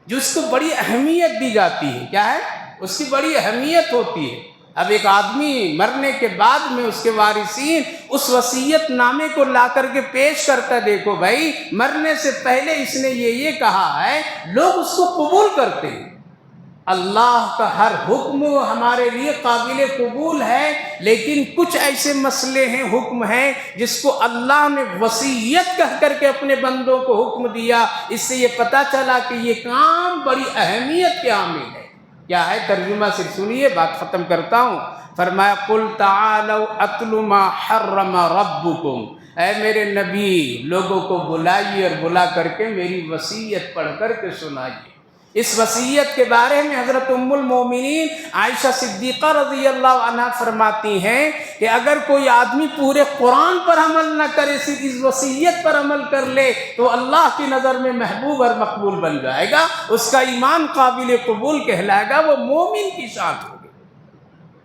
جو اس کو بڑی اہمیت دی جاتی ہے۔ کیا ہے؟ اس کی بڑی اہمیت ہوتی ہے۔ اب ایک آدمی مرنے کے بعد میں اس کے وارثین اس وصیت نامے کو لا کر کے پیش کرتا ہے، دیکھو بھائی مرنے سے پہلے اس نے یہ کہا ہے، لوگ اس کو قبول کرتے ہیں۔ اللہ کا ہر حکم ہمارے لیے قابل قبول ہے، لیکن کچھ ایسے مسئلے ہیں، حکم ہیں جس کو اللہ نے وصیت کہہ کر کے اپنے بندوں کو حکم دیا۔ اس سے یہ پتہ چلا کہ یہ کام بڑی اہمیت کے حامل ہے۔ کیا ہے؟ ترجمہ صرف سنیے، بات ختم کرتا ہوں۔ فرمایا قل تعالوا اتل ما حرم ربکم، اے میرے نبی لوگوں کو بلائیے اور بلا کر کے میری وصیت پڑھ کر کے سنائیے۔ اس وصیت کے بارے میں حضرت ام المومنین عائشہ صدیقہ رضی اللہ عنہا فرماتی ہیں کہ اگر کوئی آدمی پورے قرآن پر عمل نہ کرے، صرف اس وصیت پر عمل کر لے تو اللہ کی نظر میں محبوب اور مقبول بن جائے گا، اس کا ایمان قابل قبول کہلائے گا، وہ مومن کی شان ہوگی۔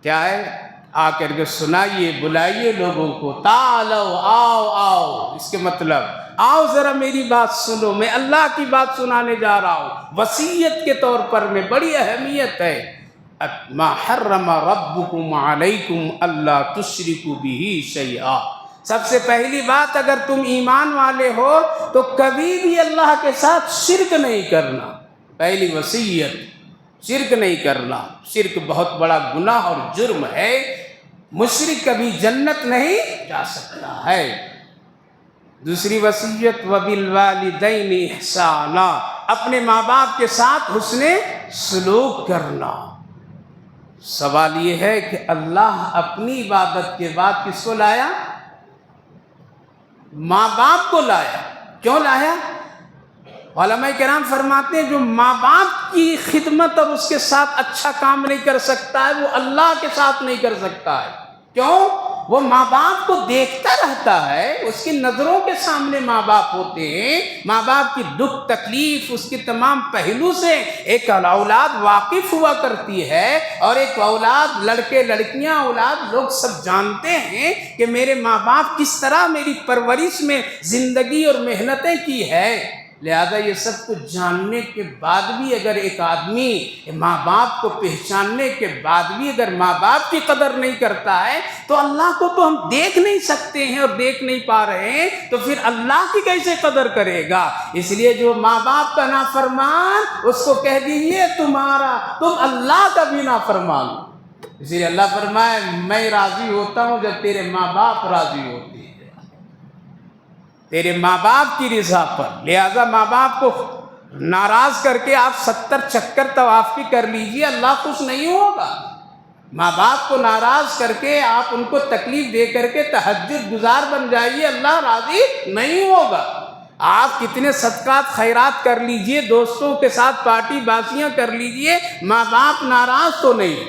کیا ہے؟ آ کر کے سنائیے، بلائیے لوگوں کو، تعالو، آؤ، اس کے مطلب آؤ ذرا میری بات سنو، میں اللہ کی بات سنانے جا رہا ہوں وصیت کے طور پر، میں بڑی اہمیت ہے۔ ما حرم ربکم علیکم اللہ تشرکوا بہ شیئا، سب سے پہلی بات اگر تم ایمان والے ہو تو کبھی بھی اللہ کے ساتھ شرک نہیں کرنا۔ پہلی وصیت، شرک نہیں کرنا۔ شرک بہت بڑا گناہ اور جرم ہے، مشرک کبھی جنت نہیں جا سکتا ہے۔ دوسری وصیت وبالوالدین احسانا، اپنے ماں باپ کے ساتھ حسن سلوک کرنا۔ سوال یہ ہے کہ اللہ اپنی عبادت کے بعد کس کو لایا؟ ماں باپ کو لایا۔ کیوں لایا؟ علماء کرام فرماتے ہیں جو ماں باپ کی خدمت اور اس کے ساتھ اچھا کام نہیں کر سکتا ہے وہ اللہ کے ساتھ نہیں کر سکتا ہے۔ کیوں؟ وہ ماں باپ کو دیکھتا رہتا ہے، اس کی نظروں کے سامنے ماں باپ ہوتے ہیں، ماں باپ کی دکھ تکلیف اس کی تمام پہلو سے ایک اولاد واقف ہوا کرتی ہے، اور ایک اولاد، لڑکے لڑکیاں اولاد لوگ سب جانتے ہیں کہ میرے ماں باپ کس طرح میری پرورش میں زندگی اور محنتیں کی ہے۔ لہذا یہ سب کچھ جاننے کے بعد بھی اگر ایک آدمی ماں باپ کو پہچاننے کے بعد بھی اگر ماں باپ کی قدر نہیں کرتا ہے تو اللہ کو تو ہم دیکھ نہیں سکتے ہیں اور دیکھ نہیں پا رہے ہیں، تو پھر اللہ کی کیسے قدر کرے گا؟ اس لیے جو ماں باپ کا نافرمان اس کو کہہ دیجیے تم اللہ کا بھی نافرمان ہو۔ اس لیے اللہ فرمائے میں راضی ہوتا ہوں جب تیرے ماں باپ راضی ہوتے ہیں، تیرے ماں باپ کی رضا پر۔ لہذا ماں باپ کو ناراض کر کے آپ 70 چکر طواف کی کر لیجئے، اللہ خوش نہیں ہوگا۔ ماں باپ کو ناراض کر کے آپ ان کو تکلیف دے کر کے تہجد گزار بن جائیے، اللہ راضی نہیں ہوگا۔ آپ کتنے صدقات خیرات کر لیجئے، دوستوں کے ساتھ پارٹی بازیاں کر لیجئے، ماں باپ ناراض تو نہیں،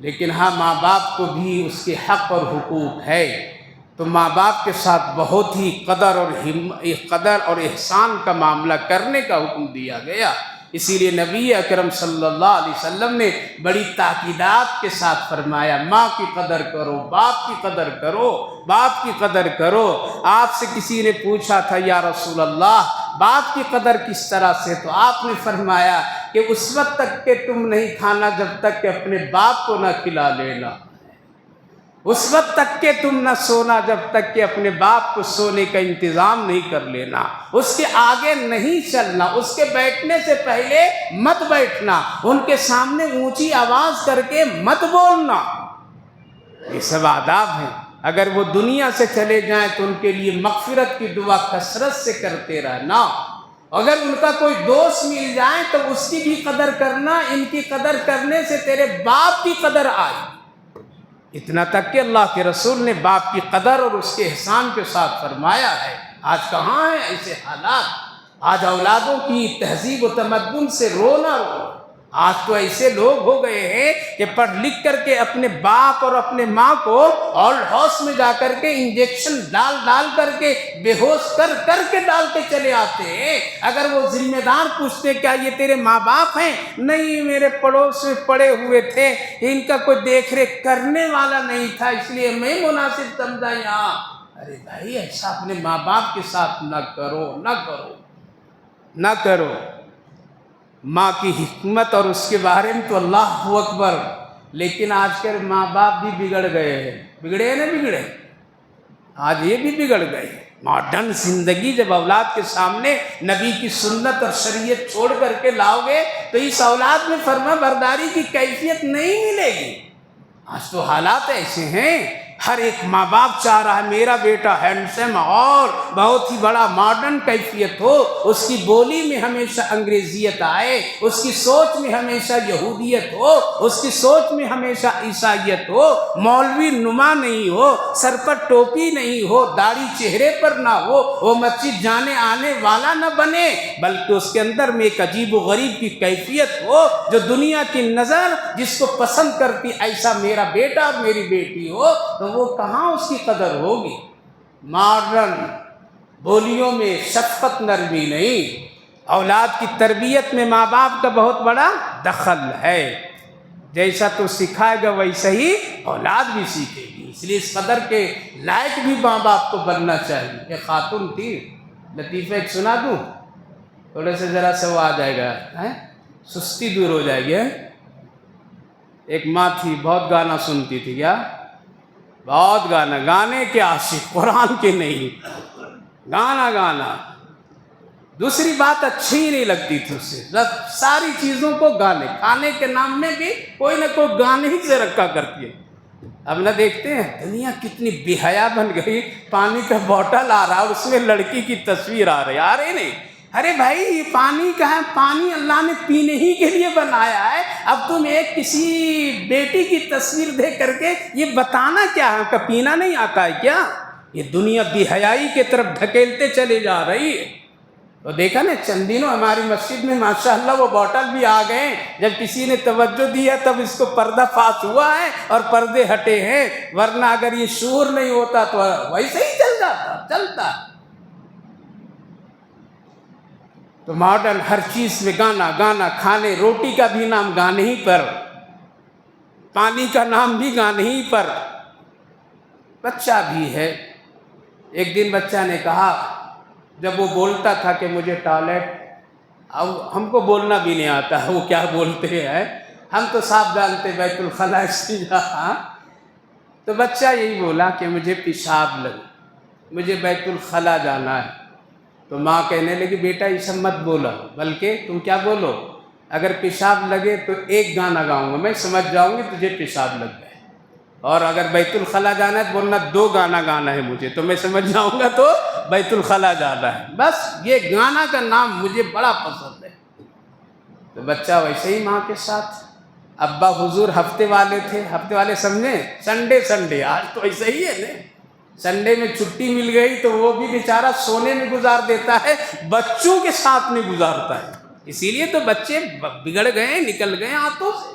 لیکن ہاں ماں باپ کو بھی اس کے حق اور حقوق ہے، تو ماں باپ کے ساتھ بہت ہی قدر اور احسان کا معاملہ کرنے کا حکم دیا گیا۔ اسی لیے نبی اکرم صلی اللہ علیہ وسلم نے بڑی تاکیدات کے ساتھ فرمایا ماں کی قدر کرو، باپ کی قدر کرو، باپ کی قدر کرو۔ آپ سے کسی نے پوچھا تھا یا رسول اللہ باپ کی قدر کس طرح سے؟ تو آپ نے فرمایا کہ اس وقت تک کہ تم نہیں کھانا جب تک کہ اپنے باپ کو نہ کھلا لینا، اس وقت تک کہ تم نہ سونا جب تک کہ اپنے باپ کو سونے کا انتظام نہیں کر لینا، اس کے آگے نہیں چلنا، اس کے بیٹھنے سے پہلے مت بیٹھنا، ان کے سامنے اونچی آواز کر کے مت بولنا۔ یہ سب آداب ہیں۔ اگر وہ دنیا سے چلے جائیں تو ان کے لیے مغفرت کی دعا کثرت سے کرتے رہنا۔ اگر ان کا کوئی دوست مل جائے تو اس کی بھی قدر کرنا، ان کی قدر کرنے سے تیرے باپ کی قدر آئی۔ اتنا تک کہ اللہ کے رسول نے باپ کی قدر اور اس کے احسان کے ساتھ فرمایا ہے۔ آج کہاں ہیں ایسے حالات؟ آج اولادوں کی تہذیب و تمدن سے رونا رو۔ آج تو ایسے لوگ ہو گئے ہیں کہ پڑھ لکھ کر کے اپنے باپ اور اپنے ماں کو اولڈ ہاؤس میں جا کر کے انجیکشن ڈال کر کے بے ہوش کر کے ڈال کے چلے آتے ہیں۔ اگر وہ ذمہ دار پوچھتے کیا یہ تیرے ماں باپ ہیں؟ نہیں، میرے پڑوس میں پڑے ہوئے تھے، ان کا کوئی دیکھ ریکھ کرنے والا نہیں تھا، اس لیے میں مناسب سمجھا یہاں۔ ارے بھائی ایسا اپنے ماں باپ کے ساتھ نہ کرو، نہ کرو، نہ کرو۔ ماں کی حکمت اور اس کے بارے میں تو اللہ اکبر، لیکن آج کل ماں باپ بھی بگڑ گئے ہیں۔ بگڑے ہیں نا؟ بگڑے، آج یہ بھی بگڑ گئے۔ ماڈرن زندگی جب اولاد کے سامنے نبی کی سنت اور شریعت چھوڑ کر کے لاؤ گے تو اس اولاد میں فرما برداری کی کیفیت نہیں ملے گی۔ آج تو حالات ایسے ہیں، ہر ایک ماں باپ چاہ رہا ہے میرا بیٹا ہینڈسم اور بہت ہی بڑا ماڈرن کیفیت ہو، اس کی بولی میں ہمیشہ انگریزیت آئے، اس کی سوچ میں ہمیشہ یہودیت ہو، اس کی سوچ میں ہمیشہ عیسائیت ہو، مولوی نما نہیں ہو، سر پر ٹوپی نہیں ہو، داڑھی چہرے پر نہ ہو، وہ مسجد جانے آنے والا نہ بنے، بلکہ اس کے اندر میں ایک عجیب و غریب کی کیفیت ہو جو دنیا کی نظر جس کو پسند کرتی ایسا میرا بیٹا اور میری بیٹی ہو، تو وہ کہاں اس کی قدر ہوگی؟ ماڈرن بولیوں میں شفقت نرمی نہیں۔ اولاد کی تربیت میں ماں باپ کا بہت بڑا دخل ہے۔ جیسا تو سکھائے گا ویسا ہی اولاد بھی سیکھے گی، اس لیے اس قدر کے لائق بھی ماں باپ کو بننا چاہیے۔ ایک خاتون تھی، لطیفہ ایک سنا دوں؟ تھوڑے سے ذرا سا وہ آ جائے گا، سستی دور ہو جائے گی۔ ایک ماں تھی، بہت گانا سنتی تھی، کیا بہت گانے کے عاشق، قرآن کے نہیں، گانا۔ دوسری بات اچھی ہی نہیں لگتی تھی اسے، ساری چیزوں کو گانے، کھانے کے نام میں بھی کوئی نہ کوئی گانے ہی سے رکھا کرتی ہے۔ اب نہ دیکھتے ہیں دنیا کتنی بے حیا بن گئی، پانی کا بوتل آ رہا اور اس میں لڑکی کی تصویر آ رہی نہیں۔ ارے بھائی یہ پانی کا ہے، پانی اللہ نے پینے ہی کے لیے بنایا ہے، اب تم ایک کسی بیٹی کی تصویر دیکھ کر کے یہ بتانا کیا ہے کہ پینا نہیں آتا ہے کیا؟ یہ دنیا بے حیائی کی طرف دھکیلتے چلے جا رہی ہے۔ تو دیکھا نا چند دنوں ہماری مسجد میں ماشاءاللہ وہ بوتل بھی آ گئے، جب کسی نے توجہ دیا تب اس کو پردہ فاش ہوا ہے اور پردے ہٹے ہیں، ورنہ اگر یہ شعور نہیں ہوتا تو ویسے ہی چلتا۔ تو ماڈرن ہر چیز میں گانا، کھانے روٹی کا بھی نام گانے ہی پر، پانی کا نام بھی گانے ہی پر۔ بچہ بھی ہے، ایک دن بچہ نے کہا جب وہ بولتا تھا کہ مجھے ٹوائلٹ، اب ہم کو بولنا بھی نہیں آتا ہے وہ کیا بولتے ہیں، ہم تو صاف جانتے بیت الخلا استنجا، تو بچہ یہی بولا کہ مجھے پیشاب لگا، مجھے بیت الخلا جانا ہے، تو ماں کہنے لگی بیٹا یہ سب مت بولا، بلکہ تم کیا بولو، اگر پیشاب لگے تو ایک گانا گاؤں گا، میں سمجھ جاؤں گی تجھے پیشاب لگ گئے، اور اگر بیت الخلا جانا ہے تو بولنا 2 گانا گانا ہے مجھے، تو میں سمجھ جاؤں گا تو بیت الخلا جانا ہے، بس یہ گانا کا نام مجھے بڑا پسند ہے۔ تو بچہ ویسے ہی ماں کے ساتھ، ابا حضور ہفتے والے تھے، ہفتے والے سمجھیں سنڈے، آج تو ایسا ہی ہے نا، سنڈے میں چھٹی مل گئی تو وہ بھی بیچارہ سونے میں گزار دیتا ہے، بچوں کے ساتھ میں گزارتا ہے، اسی لیے تو بچے بگڑ گئے، نکل گئے ہاتھوں سے۔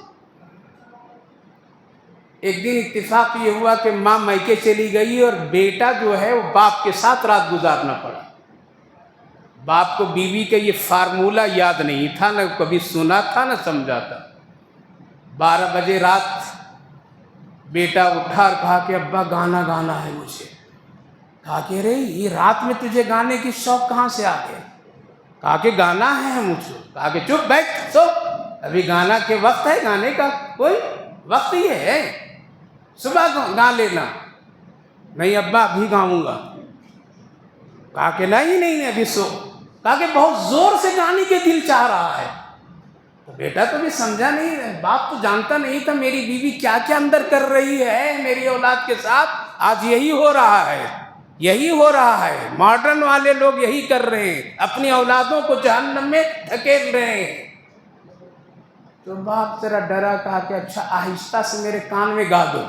ایک دن اتفاق یہ ہوا کہ ماں میکے چلی گئی اور بیٹا جو ہے وہ باپ کے ساتھ رات گزارنا پڑا۔ باپ کو بیوی کا یہ فارمولہ یاد نہیں تھا، نہ کبھی سنا تھا نہ سمجھا تھا۔ 12 بجے رات بیٹا اٹھا اور کہا کہ ابا گانا گانا ہے مجھے۔ کہا کہ رے یہ رات میں تجھے گانے کی شوق کہاں سے آ گیا؟ کہا کہ گانا ہے مجھے۔ کہا کہ چپ بیٹھ سو، ابھی گانا کے وقت ہے، گانے کا کوئی وقت یہ ہے، صبح گا لینا۔ نہیں ابا ابھی گاؤں گا۔ کہا کہ نہیں ابھی سو۔ کہا کہ بہت زور سے گانے کے دل چاہ رہا ہے۔ تو بیٹا تو بھی سمجھا نہیں، باپ تو جانتا نہیں تھا میری بیوی کیا کیا اندر کر رہی ہے میری اولاد کے ساتھ۔ آج یہی ہو رہا ہے، ماڈرن والے لوگ یہی کر رہے ہیں، اپنی اولادوں کو جہنم میں دھکیل رہے ہیں۔ تو باپ ذرا ڈرا، کہا کہ اچھا آہستہ سے میرے کان میں گا دو۔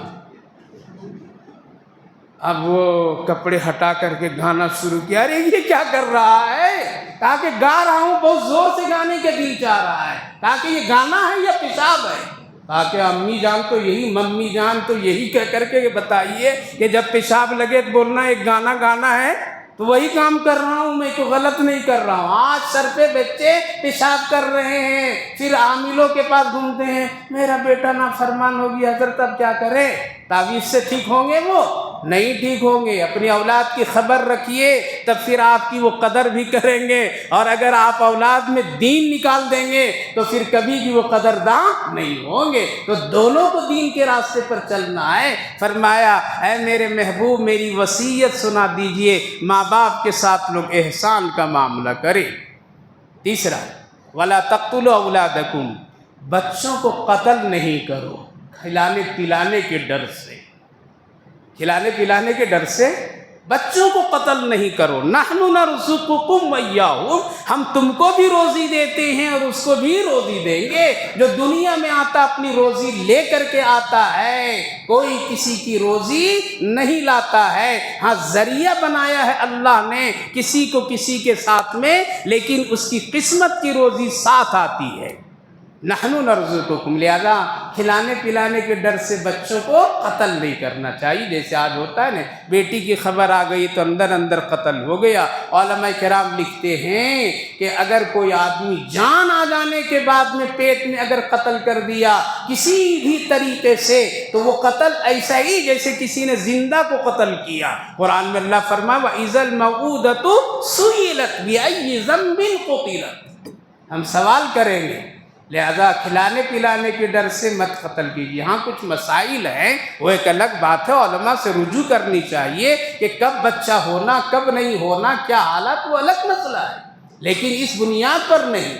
اب وہ کپڑے ہٹا کر کے گانا شروع کیا۔ ارے یہ کیا کر رہا ہے؟ کہا کہ گا رہا ہوں، بہت زور سے گانے کے دل چاہ رہا ہے۔ کہا کہ یہ گانا ہے یا پیشاب ہے؟ کہا کہ امی جان تو یہی، ممی جان تو یہی کہہ کر کے بتائیے کہ جب پیشاب لگے تو بولنا ایک گانا گانا ہے، تو وہی کام کر رہا ہوں، میں تو غلط نہیں کر رہا ہوں۔ آج سر پہ بچے پیشاب کر رہے ہیں، پھر عاملوں کے پاس گھومتے ہیں، میرا بیٹا نافرمان ہو گیا حضرت اب کیا کرے؟ تعویذ سے ٹھیک ہوں گے؟ وہ نہیں ٹھیک ہوں گے۔ اپنی اولاد کی خبر رکھیے، تب پھر آپ کی وہ قدر بھی کریں گے، اور اگر آپ اولاد میں دین نکال دیں گے تو پھر کبھی بھی وہ قدرداں نہیں ہوں گے۔ تو دونوں کو دین کے راستے پر چلنا ہے۔ فرمایا اے میرے محبوب میری وصیت سنا دیجئے، ماں باپ کے ساتھ لوگ احسان کا معاملہ کریں۔ تیسرا وَلَا تَقْتُلُوا أَوْلَادَكُمْ، بچوں کو قتل نہیں کرو کھلانے پلانے کے ڈر سے، کھلانے پلانے کے ڈر سے بچوں کو قتل نہیں کرو۔ نحن نرزقکم وإیاہم، ہم تم کو بھی روزی دیتے ہیں اور اس کو بھی روزی دیں گے۔ جو دنیا میں آتا اپنی روزی لے کر کے آتا ہے، کوئی کسی کی روزی نہیں لاتا ہے۔ ہاں ذریعہ بنایا ہے اللہ نے کسی کو کسی کے ساتھ میں، لیکن اس کی قسمت کی روزی ساتھ آتی ہے۔ نحن نرزقکم، لہذا کھلانے پلانے کے ڈر سے بچوں کو قتل نہیں کرنا چاہیے۔ جیسے آج ہوتا ہے نا، بیٹی کی خبر آ گئی تو اندر اندر قتل ہو گیا۔ علماء کرام لکھتے ہیں کہ اگر کوئی آدمی جان آ جانے کے بعد میں پیٹ میں اگر قتل کر دیا کسی بھی طریقے سے، تو وہ قتل ایسا ہی جیسے کسی نے زندہ کو قتل کیا۔ قرآن میں اللہ فرمایا وَإِذَا الْمَوْءُودَةُ سُئِلَتْ بِأَيِّ ذَنبٍ قُتِلَتْ، ہم سوال کریں گے، لہذا کھلانے پلانے کے ڈر سے مت قتل کیجیے۔ ہاں کچھ مسائل ہیں، وہ ایک الگ بات ہے، علماء سے رجوع کرنی چاہیے کہ کب بچہ ہونا کب نہیں ہونا کیا حالات، وہ الگ مسئلہ ہے، لیکن اس بنیاد پر نہیں۔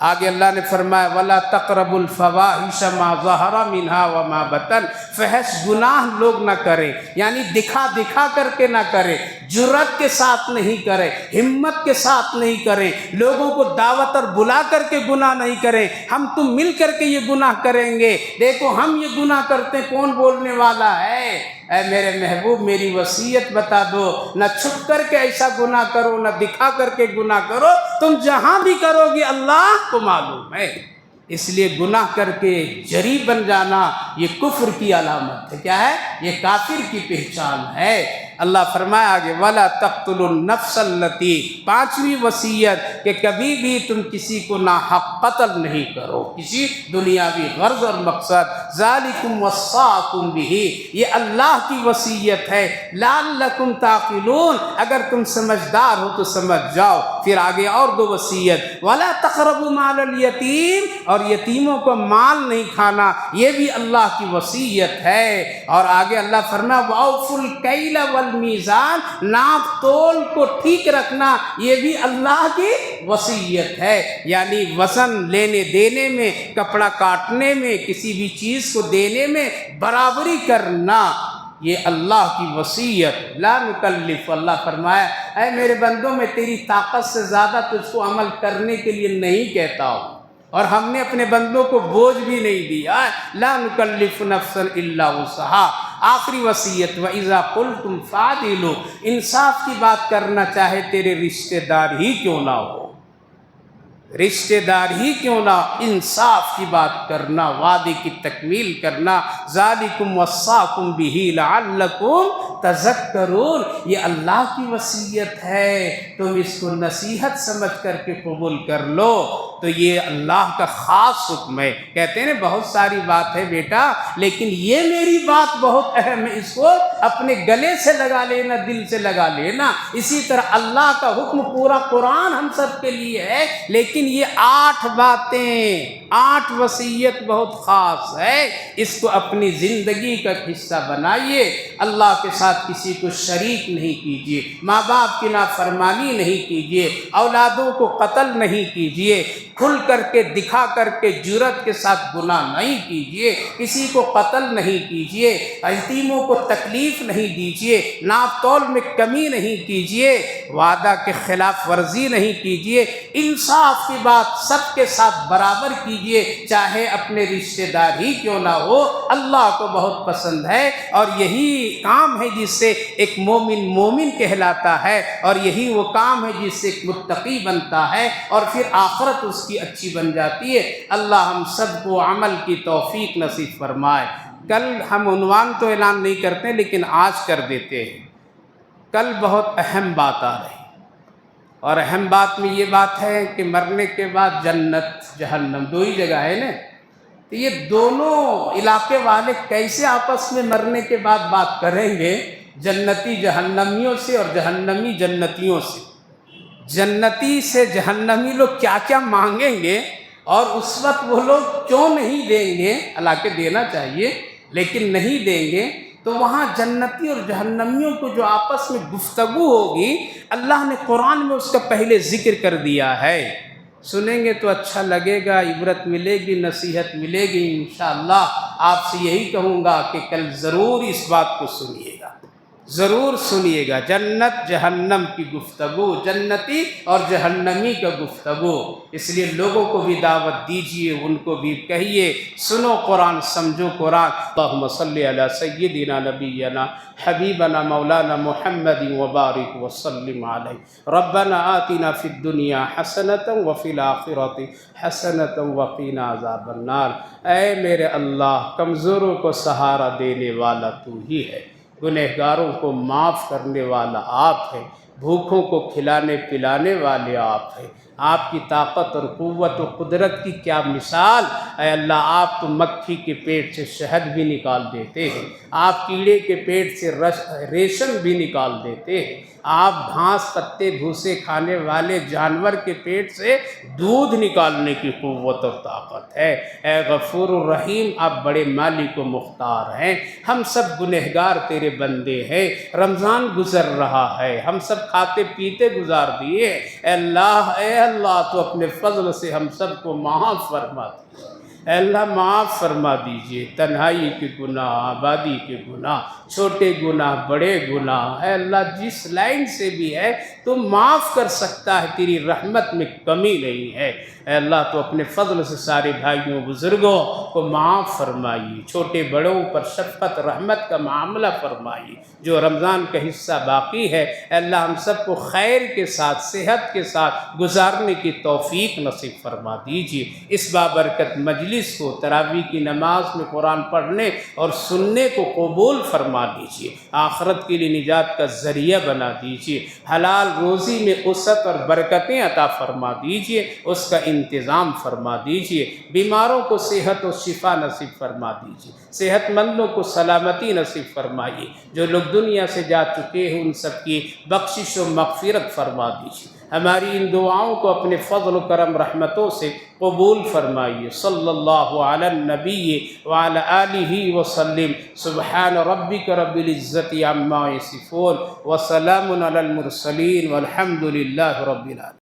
آگے اللہ نے فرمایا وَلَا تَقْرَبُوا الْفَوَاحِشَ مَا ظَهَرَ مِنْهَا وَمَا بَطَنَ، فحش گناہ لوگ نہ کریں، یعنی دکھا کر کے نہ کریں، جرأت کے ساتھ نہیں کریں، ہمت کے ساتھ نہیں کریں، لوگوں کو دعوت اور بلا کر کے گناہ نہیں کریں۔ ہم تم مل کر کے یہ گناہ کریں گے، دیکھو ہم یہ گناہ کرتے کون بولنے والا ہے؟ اے میرے محبوب میری وصیت بتا دو، نہ چھپ کر کے ایسا گناہ کرو، نہ دکھا کر کے گناہ کرو، تم جہاں بھی کرو گے اللہ کو معلوم ہے۔ اس لیے گناہ کر کے جری بن جانا یہ کفر کی علامت ہے۔ کیا ہے؟ یہ کافر کی پہچان ہے۔ اللہ فرمایا آگے وَلَا تَقْتُلُوا النَّفْسَ الَّتِي، پانچویں وصیت کہ کبھی بھی تم کسی کو ناحق قتل نہیں کرو، کسی دنیاوی غرض اور مقصد، ذَلِكُمْ وَصَّاكُمْ بِهِ، یہ اللہ کی وصیت ہے، لَعَلَّكُمْ تَعْقِلُونَ، اگر تم سمجھدار ہو تو سمجھ جاؤ۔ پھر آگے اور دو وصیت، وَلَا تَقْرَبُوا مَالَ الْيَتِيمِ، اور یتیموں کو مال نہیں کھانا، یہ بھی اللہ کی وصیت ہے۔ اور آگے اللہ فرمایا وَأَوْفُوا الْكَيْلَ وَالْمِيزَانَ، ناپ تول کو ٹھیک رکھنا، یہ بھی اللہ کی وصیت ہے۔ یعنی وزن لینے دینے میں، کپڑا کاٹنے میں، کسی بھی چیز کو دینے میں برابری کرنا، یہ اللہ کی وصیت۔ لا نکلف، اللہ فرمایا اے میرے بندوں میں تیری طاقت سے زیادہ تجھ کو عمل کرنے کے لیے نہیں کہتا ہوں، اور ہم نے اپنے بندوں کو بوجھ بھی نہیں دیا، لا نکلف نفسا الا وسعها۔ آخری وصیت وَإِذَا قُلْتُمْ فَعْدِلُوا، انصاف کی بات کرنا چاہے تیرے رشتہ دار ہی کیوں نہ ہو، رشتہ دار ہی کیوں نہ، انصاف کی بات کرنا، وعدے کی تکمیل کرنا۔ ذَلِكُمْ وَصَّاكُمْ بِهِ لَعَلَّكُمْ تذکرون، یہ اللہ کی وصیت ہے، تم اس کو نصیحت سمجھ کر کے قبول کر لو، تو یہ اللہ کا خاص حکم ہے۔ کہتے ہیں بہت ساری بات ہے بیٹا، لیکن یہ میری بات بہت اہم ہے، اس کو اپنے گلے سے لگا لینا، دل سے لگا لینا۔ اسی طرح اللہ کا حکم پورا قرآن ہم سب کے لیے ہے، لیکن یہ 8 باتیں، 8 وصیت بہت خاص ہے، اس کو اپنی زندگی کا حصہ بنائیے۔ اللہ کے ساتھ کسی کو شریک نہیں کیجیے، ماں باپ کی نافرمانی نہیں کیجیے، اولادوں کو قتل نہیں کیجیے، کھل کر کے دکھا کر کے جرأت کے ساتھ گناہ نہیں کیجیے، کسی کو قتل نہیں کیجیے، یتیموں کو تکلیف نہیں دیجیے، ناپ تول میں کمی نہیں کیجیے، وعدہ کے خلاف ورزی نہیں کیجیے، انصاف کی بات سب کے ساتھ برابر کیجیے، چاہے اپنے رشتہ دار ہی کیوں نہ ہو، اللہ کو بہت پسند ہے، اور یہی کام ہے جس سے ایک مومن کہلاتا ہے، اور یہی وہ کام ہے جس سے ایک متقی بنتا ہے، اور پھر آخرت اس کی اچھی بن جاتی ہے۔ اللہ ہم سب کو عمل کی توفیق نصیب فرمائے۔ کل ہم عنوان تو اعلان نہیں کرتے لیکن آج کر دیتے ہیں، کل بہت اہم بات آ رہی، اور اہم بات میں یہ بات ہے کہ مرنے کے بعد جنت جہنم دو ہی جگہ ہے نا، تو یہ دونوں علاقے والے کیسے آپس میں مرنے کے بعد بات کریں گے، جنتی جہنمیوں سے اور جہنمی جنتیوں سے، جنتی سے جہنمی لوگ کیا کیا مانگیں گے، اور اس وقت وہ لوگ کیوں نہیں دیں گے، حالانکہ دینا چاہیے لیکن نہیں دیں گے، تو وہاں جنتی اور جہنمیوں کو جو آپس میں گفتگو ہوگی، اللہ نے قرآن میں اس کا پہلے ذکر کر دیا ہے۔ سنیں گے تو اچھا لگے گا، عبرت ملے گی، نصیحت ملے گی انشاءاللہ۔ آپ سے یہی کہوں گا کہ کل ضرور اس بات کو سنیے گا، ضرور سنیے گا، جنت جہنم کی گفتگو، جنتی اور جہنمی کا گفتگو۔ اس لیے لوگوں کو بھی دعوت دیجیے، ان کو بھی کہیے سنو قرآن، سمجھو قرآن۔ اللہم صلی علی سیدنا نبینا حبیبنا مولانا محمد وبارک وسلم علیہ۔ ربنا آتنا فی الدنیا حسنۃ وفی الآخرۃ حسنۃ وقنا عذاب النار۔ اے میرے اللہ، کمزوروں کو سہارا دینے والا تو ہی ہے، گنہگاروں کو معاف کرنے والا آپ ہے، بھوکوں کو کھلانے پلانے والے آپ ہیں۔ آپ کی طاقت اور قوت و قدرت کی کیا مثال، اے اللہ، آپ تو مکھی کے پیٹ سے شہد بھی نکال دیتے ہیں، آپ کیڑے کے پیٹ سے ریشم بھی نکال دیتے ہیں، آپ گھاس پتے بھوسے کھانے والے جانور کے پیٹ سے دودھ نکالنے کی قوت اور طاقت ہے۔ اے غفور الرحیم، آپ بڑے مالک و مختار ہیں، ہم سب گنہگار تیرے بندے ہیں، رمضان گزر رہا ہے، ہم سب کھاتے پیتے گزار دیے، اے اللہ تو اپنے فضل سے ہم سب کو معاف فرما دیجیے، اے اللہ معاف فرما دیجیے، تنہائی کے گناہ، آبادی کے گناہ، چھوٹے گناہ، بڑے گناہ، اے اللہ جس لائن سے بھی ہے تو معاف کر سکتا ہے، تیری رحمت میں کمی نہیں ہے، اے اللہ تو اپنے فضل سے سارے بھائیوں بزرگوں کو معاف فرمائیے، چھوٹے بڑوں پر شفقت رحمت کا معاملہ فرمائیے، جو رمضان کا حصہ باقی ہے اے اللہ ہم سب کو خیر کے ساتھ، صحت کے ساتھ گزارنے کی توفیق نصیب فرما دیجیے۔ اس بابرکت مجلس مجلس کو تراویح کی نماز میں قرآن پڑھنے اور سننے کو قبول فرما دیجیے، آخرت کے لیے نجات کا ذریعہ بنا دیجیے، حلال روزی میں وسعت اور برکتیں عطا فرما دیجیے، اس کا انتظام فرما دیجیے، بیماروں کو صحت و شفا نصیب فرما دیجیے، صحت مندوں کو سلامتی نصیب فرمائیے، جو لوگ دنیا سے جا چکے ہیں ان سب کی بخشش و مغفرت فرما دیجیے، ہماری ان دعاؤں کو اپنے فضل و کرم رحمتوں سے قبول فرمائیے۔ صلی اللہ علی النبی وعلی آلہ وسلم۔ سبحان ربک رب العزت عما یصفون وسلام علی المرسلین والحمد للہ رب العالمین۔